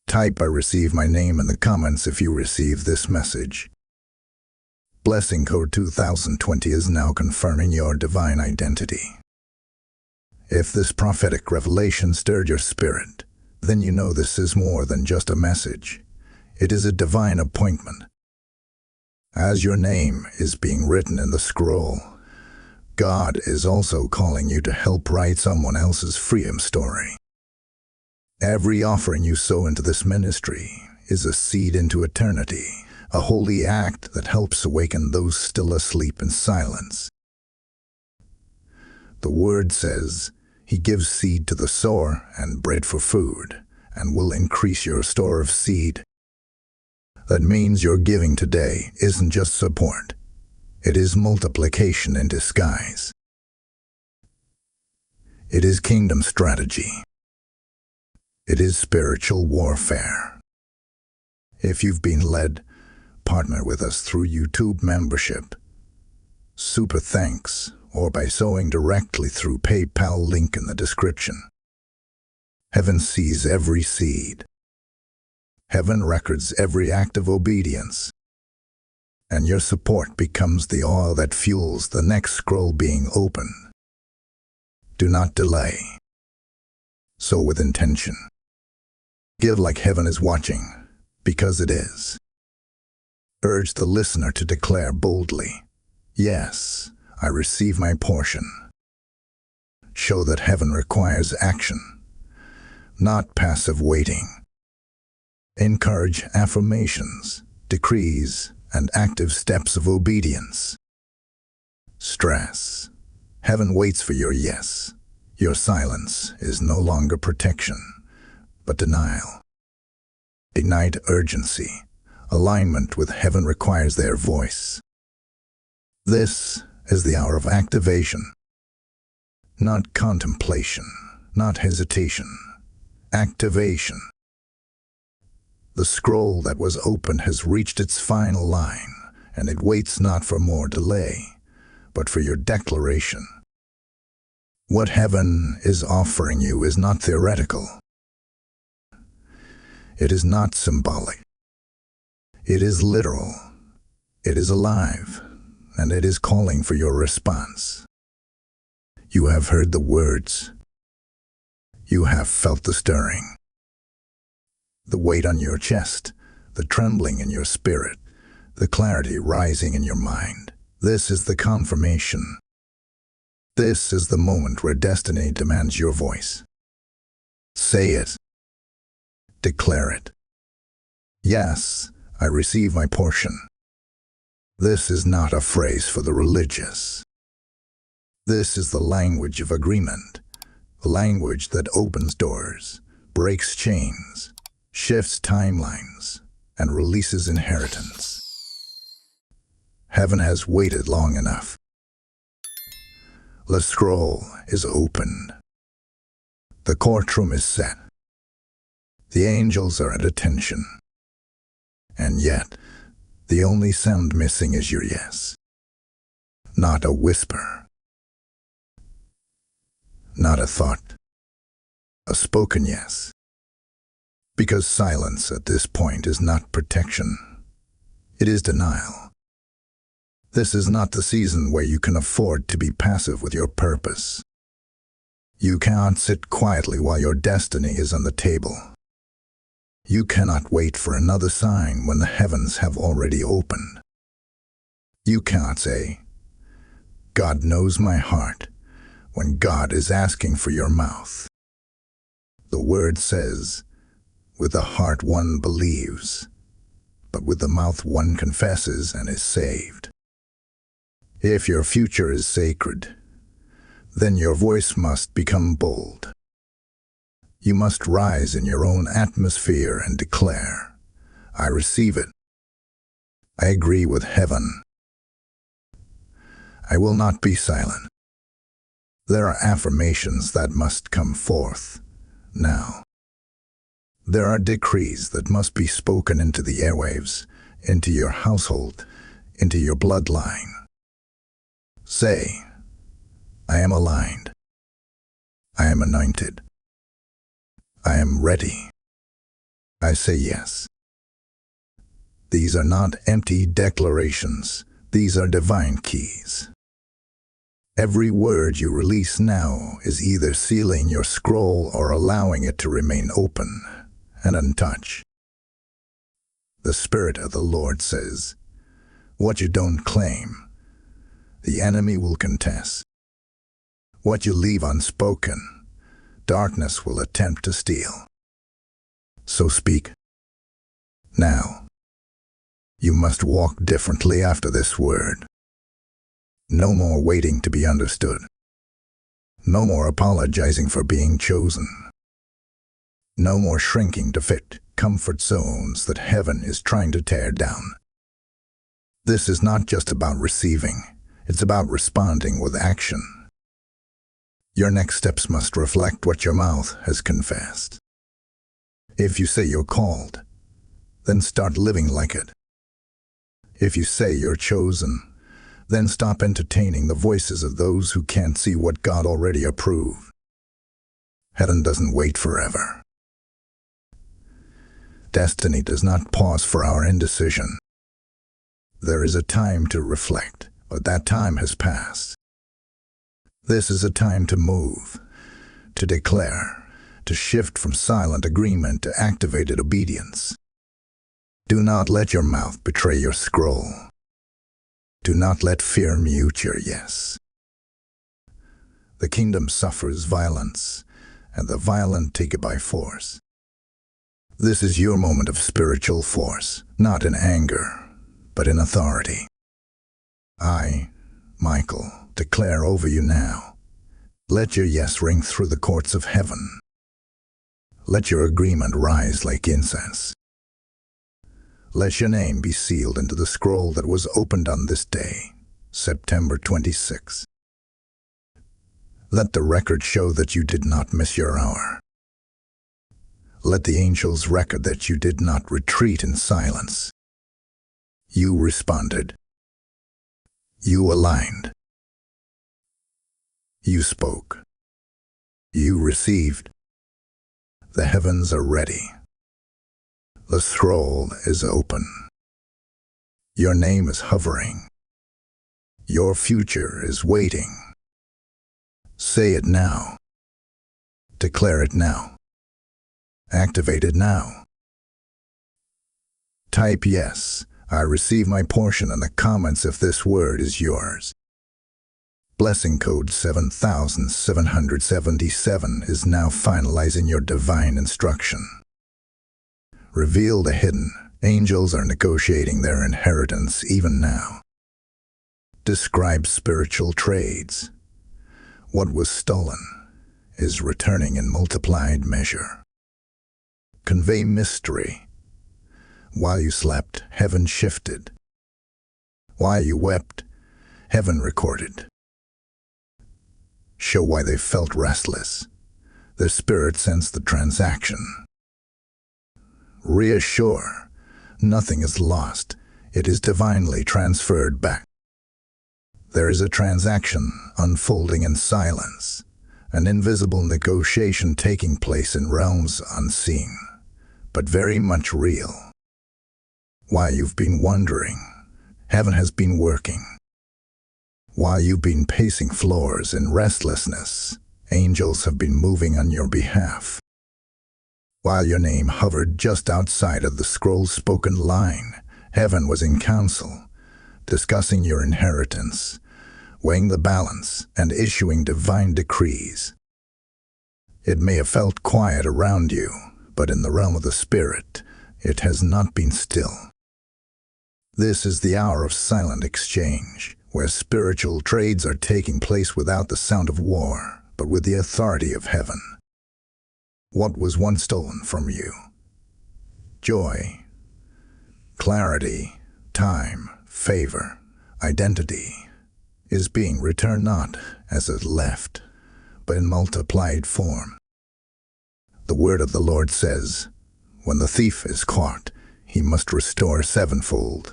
Type I receive my name in the comments if you receive this message. Blessing code 2020 is now confirming your divine identity. If this prophetic revelation stirred your spirit, then you know this is more than just a message. It is a divine appointment. As your name is being written in the scroll, God is also calling you to help write someone else's freedom story. Every offering you sow into this ministry is a seed into eternity, a holy act that helps awaken those still asleep in silence. The word says, He gives seed to the sower and bread for food, and will increase your store of seed. That means your giving today isn't just support. It is multiplication in disguise. It is kingdom strategy. It is spiritual warfare. If you've been led, partner with us through YouTube membership, super thanks, or by sowing directly through PayPal link in the description. Heaven sees every seed. Heaven records every act of obedience. And your support becomes the oil that fuels the next scroll being opened. Do not delay. Sow with intention. Give like heaven is watching, because it is. Urge the listener to declare boldly, yes, I receive my portion. Show that heaven requires action, not passive waiting. Encourage affirmations, decrees, and active steps of obedience. Stress. Heaven waits for your yes. Your silence is no longer protection, but denial. Ignite urgency. Alignment with heaven requires their voice. This is the hour of activation. Not contemplation, not hesitation. Activation. The scroll that was opened has reached its final line, and it waits not for more delay, but for your declaration. What heaven is offering you is not theoretical. It is not symbolic. It is literal. It is alive, and it is calling for your response. You have heard the words. You have felt the stirring. The weight on your chest, the trembling in your spirit, the clarity rising in your mind. This is the confirmation. This is the moment where destiny demands your voice. Say it. Declare it. Yes, I receive my portion. This is not a phrase for the religious. This is the language of agreement, a language that opens doors, breaks chains, shifts timelines, and releases inheritance. Heaven has waited long enough. The scroll is opened. The courtroom is set. The angels are at attention. And yet, the only sound missing is your yes. Not a whisper. Not a thought. A spoken yes. Because silence at this point is not protection. It is denial. This is not the season where you can afford to be passive with your purpose. You cannot sit quietly while your destiny is on the table. You cannot wait for another sign when the heavens have already opened. You cannot say, "God knows my heart," when God is asking for your mouth. The word says, "With the heart one believes, but with the mouth one confesses and is saved." If your future is sacred, then your voice must become bold. You must rise in your own atmosphere and declare, "I receive it. I agree with heaven. I will not be silent." There are affirmations that must come forth now. There are decrees that must be spoken into the airwaves, into your household, into your bloodline. Say, "I am aligned. I am anointed. I am ready. I say yes." These are not empty declarations. These are divine keys. Every word you release now is either sealing your scroll or allowing it to remain open and untouched. The Spirit of the Lord says, "What you don't claim, the enemy will contest. What you leave unspoken, darkness will attempt to steal." So speak. Now. You must walk differently after this word. No more waiting to be understood. No more apologizing for being chosen. No more shrinking to fit comfort zones that heaven is trying to tear down. This is not just about receiving, it's about responding with action. Your next steps must reflect what your mouth has confessed. If you say you're called, then start living like it. If you say you're chosen, then stop entertaining the voices of those who can't see what God already approved. Heaven doesn't wait forever. Destiny does not pause for our indecision. There is a time to reflect, but that time has passed. This is a time to move, to declare, to shift from silent agreement to activated obedience. Do not let your mouth betray your scroll. Do not let fear mute your yes. The kingdom suffers violence, and the violent take it by force. This is your moment of spiritual force, not in anger, but in authority. I, Michael, declare over you now. Let your yes ring through the courts of heaven. Let your agreement rise like incense. Let your name be sealed into the scroll that was opened on this day, September 26. Let the record show that you did not miss your hour. Let the angels record that you did not retreat in silence. You responded. You aligned. You spoke. You received. The heavens are ready. The scroll is open. Your name is hovering. Your future is waiting. Say it now. Declare it now. Activate it now. Type yes, I receive my portion in the comments if this word is yours. Blessing code 7777 is now finalizing your divine instruction. Reveal the hidden. Angels are negotiating their inheritance even now. Describe spiritual trades. What was stolen is returning in multiplied measure. Convey mystery. While you slept, heaven shifted. While you wept, heaven recorded. Show why they felt restless. Their spirit sensed the transaction. Reassure. Nothing is lost. It is divinely transferred back. There is a transaction unfolding in silence, an invisible negotiation taking place in realms unseen, but very much real. While you've been wondering, heaven has been working. While you've been pacing floors in restlessness, angels have been moving on your behalf. While your name hovered just outside of the scroll's spoken line, heaven was in council, discussing your inheritance, weighing the balance, and issuing divine decrees. It may have felt quiet around you, but in the realm of the spirit, it has not been still. This is the hour of silent exchange, where spiritual trades are taking place without the sound of war, but with the authority of heaven. What was once stolen from you? Joy, clarity, time, favor, identity is being returned not as it left, but in multiplied form. The word of the Lord says, when the thief is caught, he must restore sevenfold.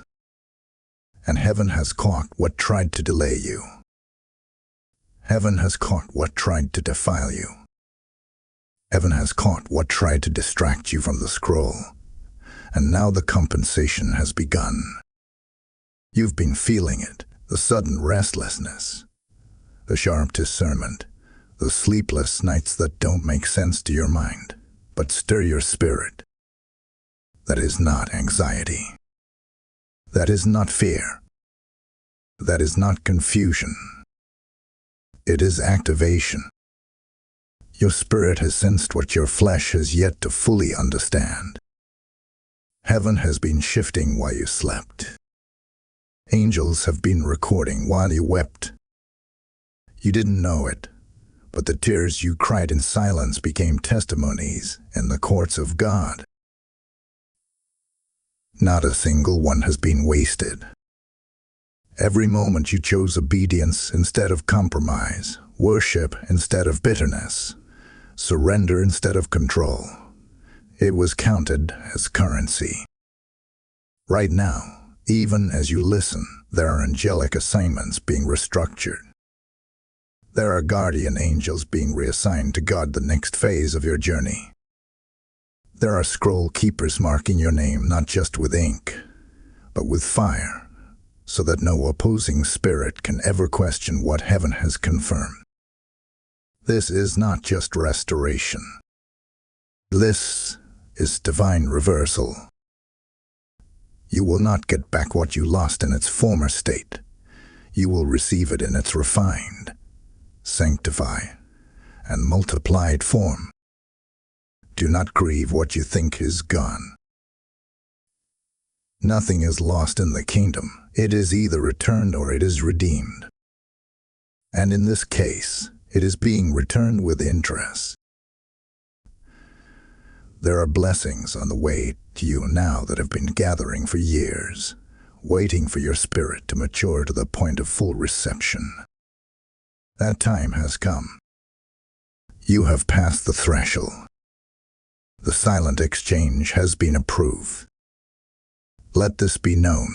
And heaven has caught what tried to delay you. Heaven has caught what tried to defile you. Heaven has caught what tried to distract you from the scroll. And now the compensation has begun. You've been feeling it, the sudden restlessness, the sharp discernment, the sleepless nights that don't make sense to your mind, but stir your spirit. That is not anxiety. That is not fear. That is not confusion. It is activation. Your spirit has sensed what your flesh has yet to fully understand. Heaven has been shifting while you slept. Angels have been recording while you wept. You didn't know it, but the tears you cried in silence became testimonies in the courts of God. Not a single one has been wasted. Every moment you chose obedience instead of compromise, worship instead of bitterness, surrender instead of control. It was counted as currency. Right now, even as you listen, there are angelic assignments being restructured. There are guardian angels being reassigned to guard the next phase of your journey. There are scroll keepers marking your name not just with ink, but with fire, so that no opposing spirit can ever question what heaven has confirmed. This is not just restoration. This is divine reversal. You will not get back what you lost in its former state. You will receive it in its refined, sanctified, and multiplied form. Do not grieve what you think is gone. Nothing is lost in the kingdom. It is either returned or it is redeemed. And in this case, it is being returned with interest. There are blessings on the way to you now that have been gathering for years, waiting for your spirit to mature to the point of full reception. That time has come. You have passed the threshold. The silent exchange has been approved. Let this be known.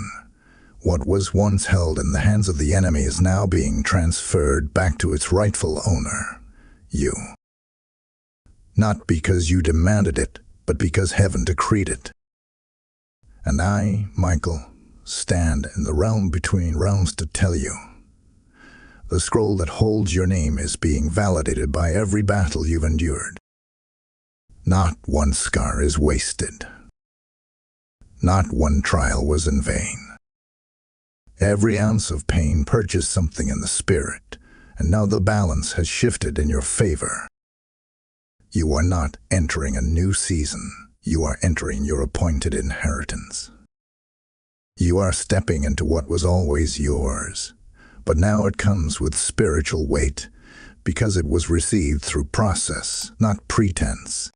What was once held in the hands of the enemy is now being transferred back to its rightful owner, you. Not because you demanded it, but because heaven decreed it. And I, Michael, stand in the realm between realms to tell you, the scroll that holds your name is being validated by every battle you've endured. Not one scar is wasted. Not one trial was in vain. Every ounce of pain purchased something in the spirit, and now the balance has shifted in your favor. You are not entering a new season. You are entering your appointed inheritance. You are stepping into what was always yours, but now it comes with spiritual weight because it was received through process, not pretense.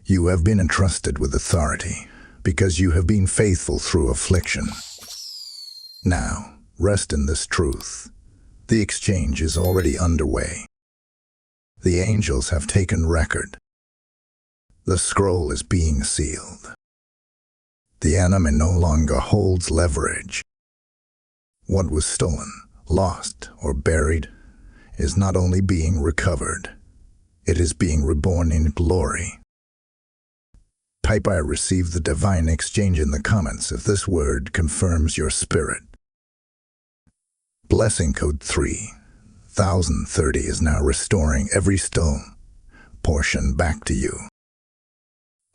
You have been entrusted with authority because you have been faithful through affliction. Now, rest in this truth. The exchange is already underway. The angels have taken record. The scroll is being sealed. The enemy no longer holds leverage. What was stolen, lost, or buried is not only being recovered, it is being reborn in glory. Type "I receive the divine exchange" in the comments if this word confirms your spirit. Blessing code 3030 is now restoring every stolen portion back to you.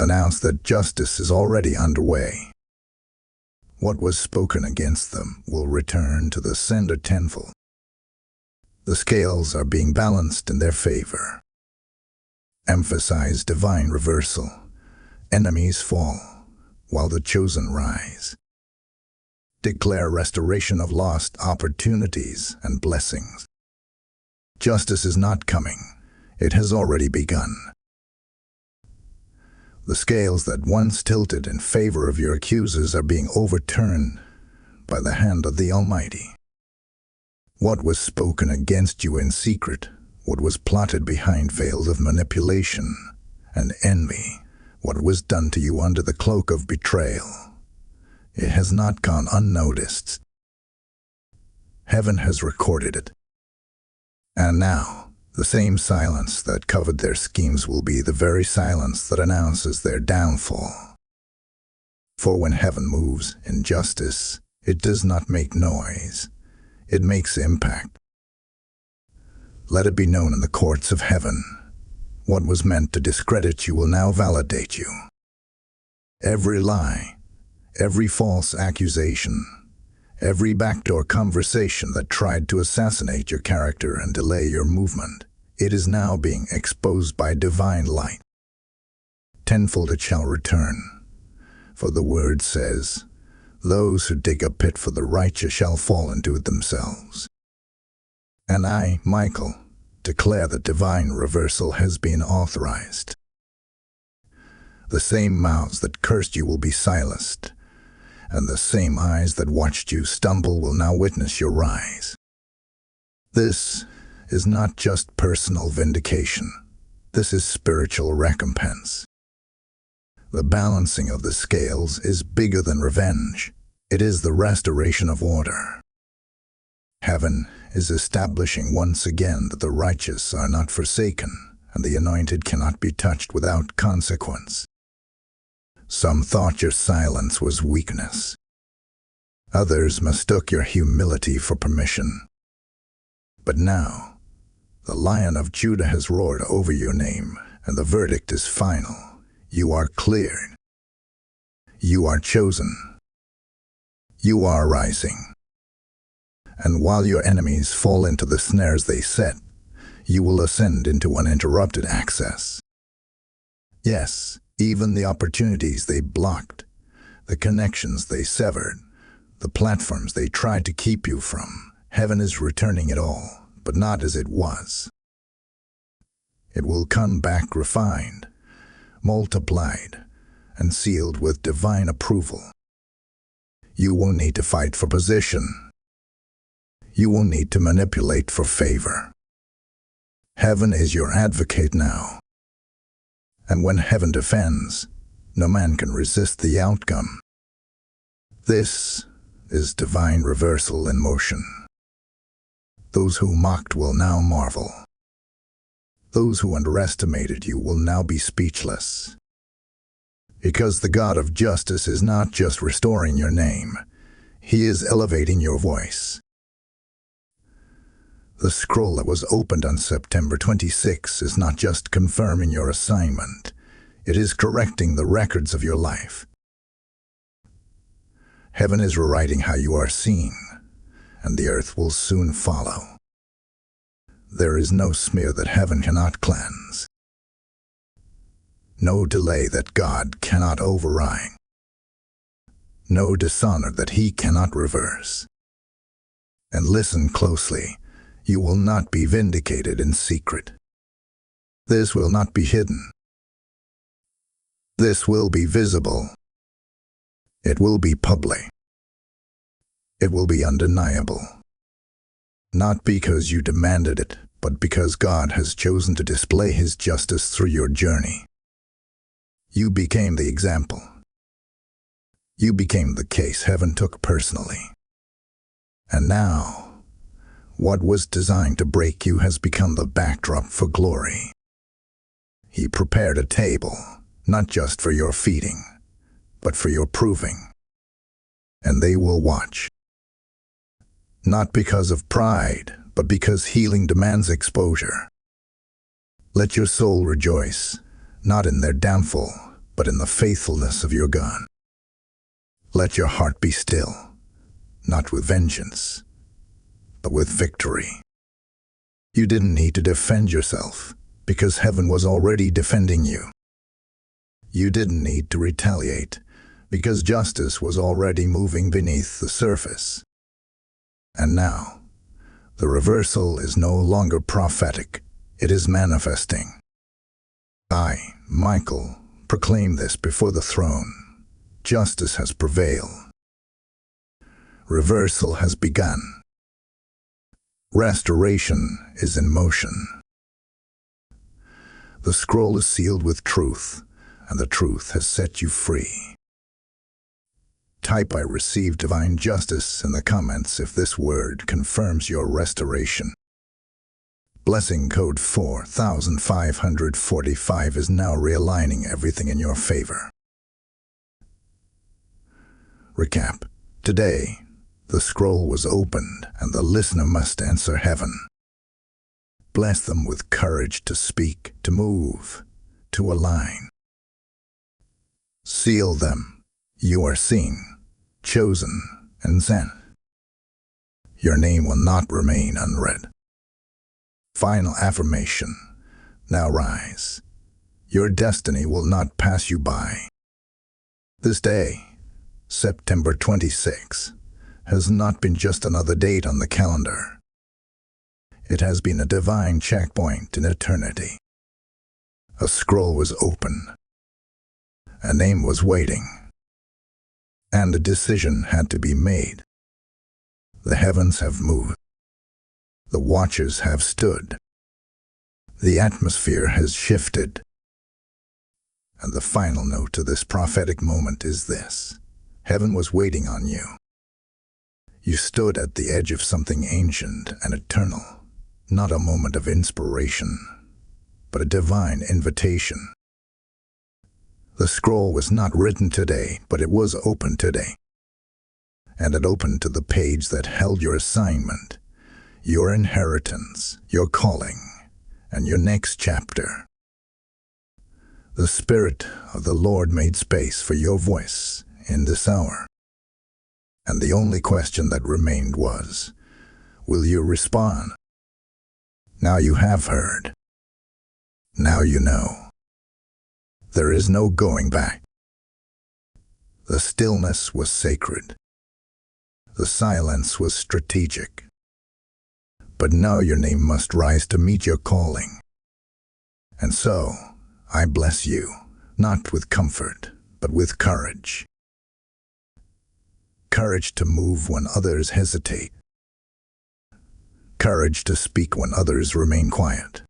Announce that justice is already underway. What was spoken against them will return to the sender tenfold. The scales are being balanced in their favor. Emphasize divine reversal. Enemies fall, while the chosen rise. Declare restoration of lost opportunities and blessings. Justice is not coming. It has already begun. The scales that once tilted in favor of your accusers are being overturned by the hand of the Almighty. What was spoken against you in secret, what was plotted behind veils of manipulation and envy, what was done to you under the cloak of betrayal, it has not gone unnoticed. Heaven has recorded it. And now, the same silence that covered their schemes will be the very silence that announces their downfall. For when heaven moves in justice, it does not make noise. It makes impact. Let it be known in the courts of heaven. What was meant to discredit you will now validate you. Every lie, every false accusation, every backdoor conversation that tried to assassinate your character and delay your movement, it is now being exposed by divine light. Tenfold it shall return. For the word says, "Those who dig a pit for the righteous shall fall into it themselves." And I, Michael, declare that divine reversal has been authorized. The same mouths that cursed you will be silenced, and the same eyes that watched you stumble will now witness your rise. This is not just personal vindication. This is spiritual recompense. The balancing of the scales is bigger than revenge. It is the restoration of order. Heaven is establishing once again that the righteous are not forsaken, and the anointed cannot be touched without consequence. Some thought your silence was weakness. Others mistook your humility for permission. But now, the Lion of Judah has roared over your name, and the verdict is final. You are cleared. You are chosen. You are rising. And while your enemies fall into the snares they set, you will ascend into uninterrupted access. Yes, even the opportunities they blocked, the connections they severed, the platforms they tried to keep you from, heaven is returning it all, but not as it was. It will come back refined, multiplied, and sealed with divine approval. You won't need to fight for position. You won't need to manipulate for favor. Heaven is your advocate now. And when heaven defends, no man can resist the outcome. This is divine reversal in motion. Those who mocked will now marvel. Those who underestimated you will now be speechless. Because the God of justice is not just restoring your name, He is elevating your voice. The scroll that was opened on September 26 is not just confirming your assignment, it is correcting the records of your life. Heaven is rewriting how you are seen, and the earth will soon follow. There is no smear that heaven cannot cleanse. no delay that God cannot override, no dishonor that he cannot reverse. And listen closely, you will not be vindicated in secret. This will not be hidden. This will be visible. It will be public. It will be undeniable. Not because you demanded it, but because God has chosen to display his justice through your journey. You became the example. You became the case heaven took personally. And now, what was designed to break you has become the backdrop for glory. He prepared a table, not just for your feeding, but for your proving. And they will watch. Not because of pride, but because healing demands exposure. Let your soul rejoice, not in their downfall, but in the faithfulness of your God. Let your heart be still, not with vengeance, but with victory. You didn't need to defend yourself, because heaven was already defending you. You didn't need to retaliate, because justice was already moving beneath the surface. And now, the reversal is no longer prophetic, it is manifesting. I, Michael, proclaim this before the throne. Justice has prevailed. Reversal has begun. Restoration is in motion. The scroll is sealed with truth, and the truth has set you free. Type "I receive divine justice" in the comments if this word confirms your restoration. Blessing code 4545 is now realigning everything in your favor. Recap. Today, the scroll was opened and the listener must answer heaven. Bless them with courage to speak, to move, to align. Seal them. You are seen, chosen, and sent. Your name will not remain unread. Final affirmation. Now rise. Your destiny will not pass you by. This day, September 26, has not been just another date on the calendar. It has been a divine checkpoint in eternity. A scroll was open. A name was waiting. And a decision had to be made. The heavens have moved. The watchers have stood. The atmosphere has shifted. And the final note to this prophetic moment is this. Heaven was waiting on you. You stood at the edge of something ancient and eternal, not a moment of inspiration, but a divine invitation. The scroll was not written today, but it was opened today. And it opened to the page that held your assignment, your inheritance, your calling, and your next chapter. The Spirit of the Lord made space for your voice in this hour. And the only question that remained was, will you respond? Now you have heard. Now you know. There is no going back. The stillness was sacred. The silence was strategic. But now your name must rise to meet your calling. And so, I bless you, not with comfort, but with courage. Courage to move when others hesitate. Courage to speak when others remain quiet.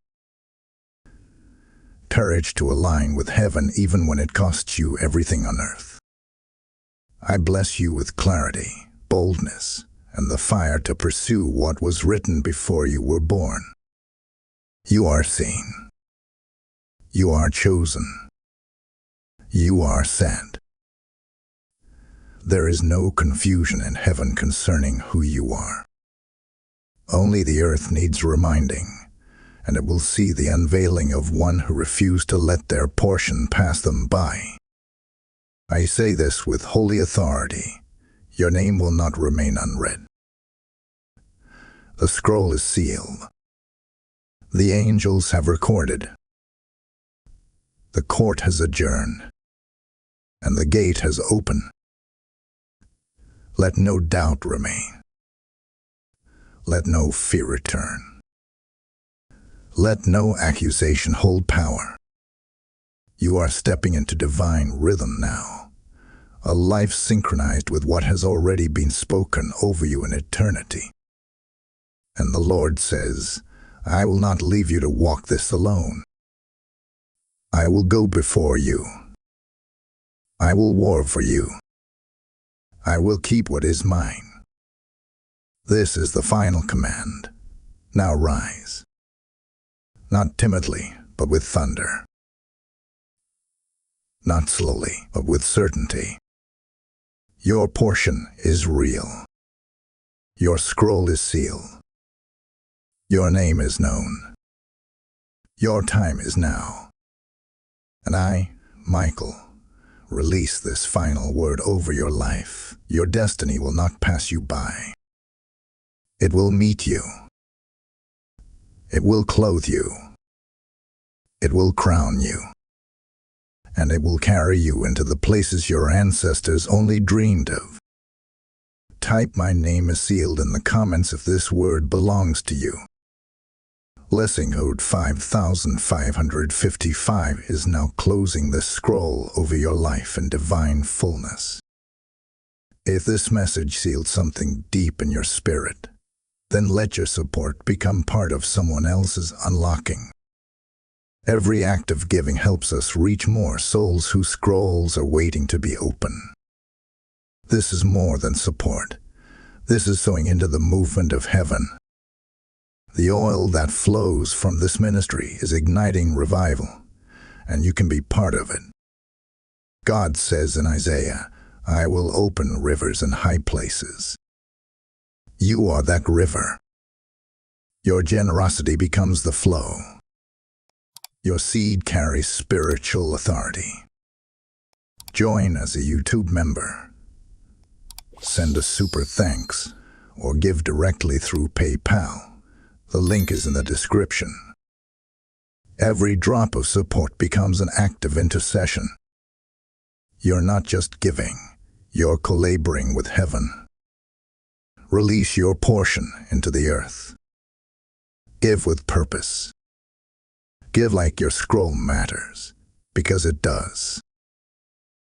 Courage to align with heaven even when it costs you everything on earth. I bless you with clarity, boldness, and the fire to pursue what was written before you were born. You are seen. You are chosen. You are sent. There is no confusion in heaven concerning who you are. Only the earth needs reminding, and it will see the unveiling of one who refused to let their portion pass them by. I say this with holy authority. Your name will not remain unread. The scroll is sealed. The angels have recorded. The court has adjourned, and the gate has opened. Let no doubt remain. Let no fear return. Let no accusation hold power. You are stepping into divine rhythm now, a life synchronized with what has already been spoken over you in eternity. And the Lord says, I will not leave you to walk this alone. I will go before you. I will war for you. I will keep what is mine. This is the final command. Now rise. Not timidly, but with thunder. Not slowly, but with certainty. Your portion is real. Your scroll is sealed. Your name is known. Your time is now. And I, Michael, release this final word over your life. Your destiny will not pass you by. It will meet you. It will clothe you. It will crown you. And it will carry you into the places your ancestors only dreamed of. Type "My name is sealed" in the comments if this word belongs to you. Blessing Code 5555 is now closing this scroll over your life in divine fullness. If this message sealed something deep in your spirit, then let your support become part of someone else's unlocking. Every act of giving helps us reach more souls whose scrolls are waiting to be open. This is more than support. This is sowing into the movement of heaven. The oil that flows from this ministry is igniting revival, and you can be part of it. God says in Isaiah, I will open rivers in high places. You are that river. Your generosity becomes the flow. Your seed carries spiritual authority. Join as a YouTube member. Send a super thanks or give directly through PayPal. The link is in the description. Every drop of support becomes an act of intercession. You're not just giving, you're collaborating with heaven. Release your portion into the earth. Give with purpose. Give like your scroll matters, because it does.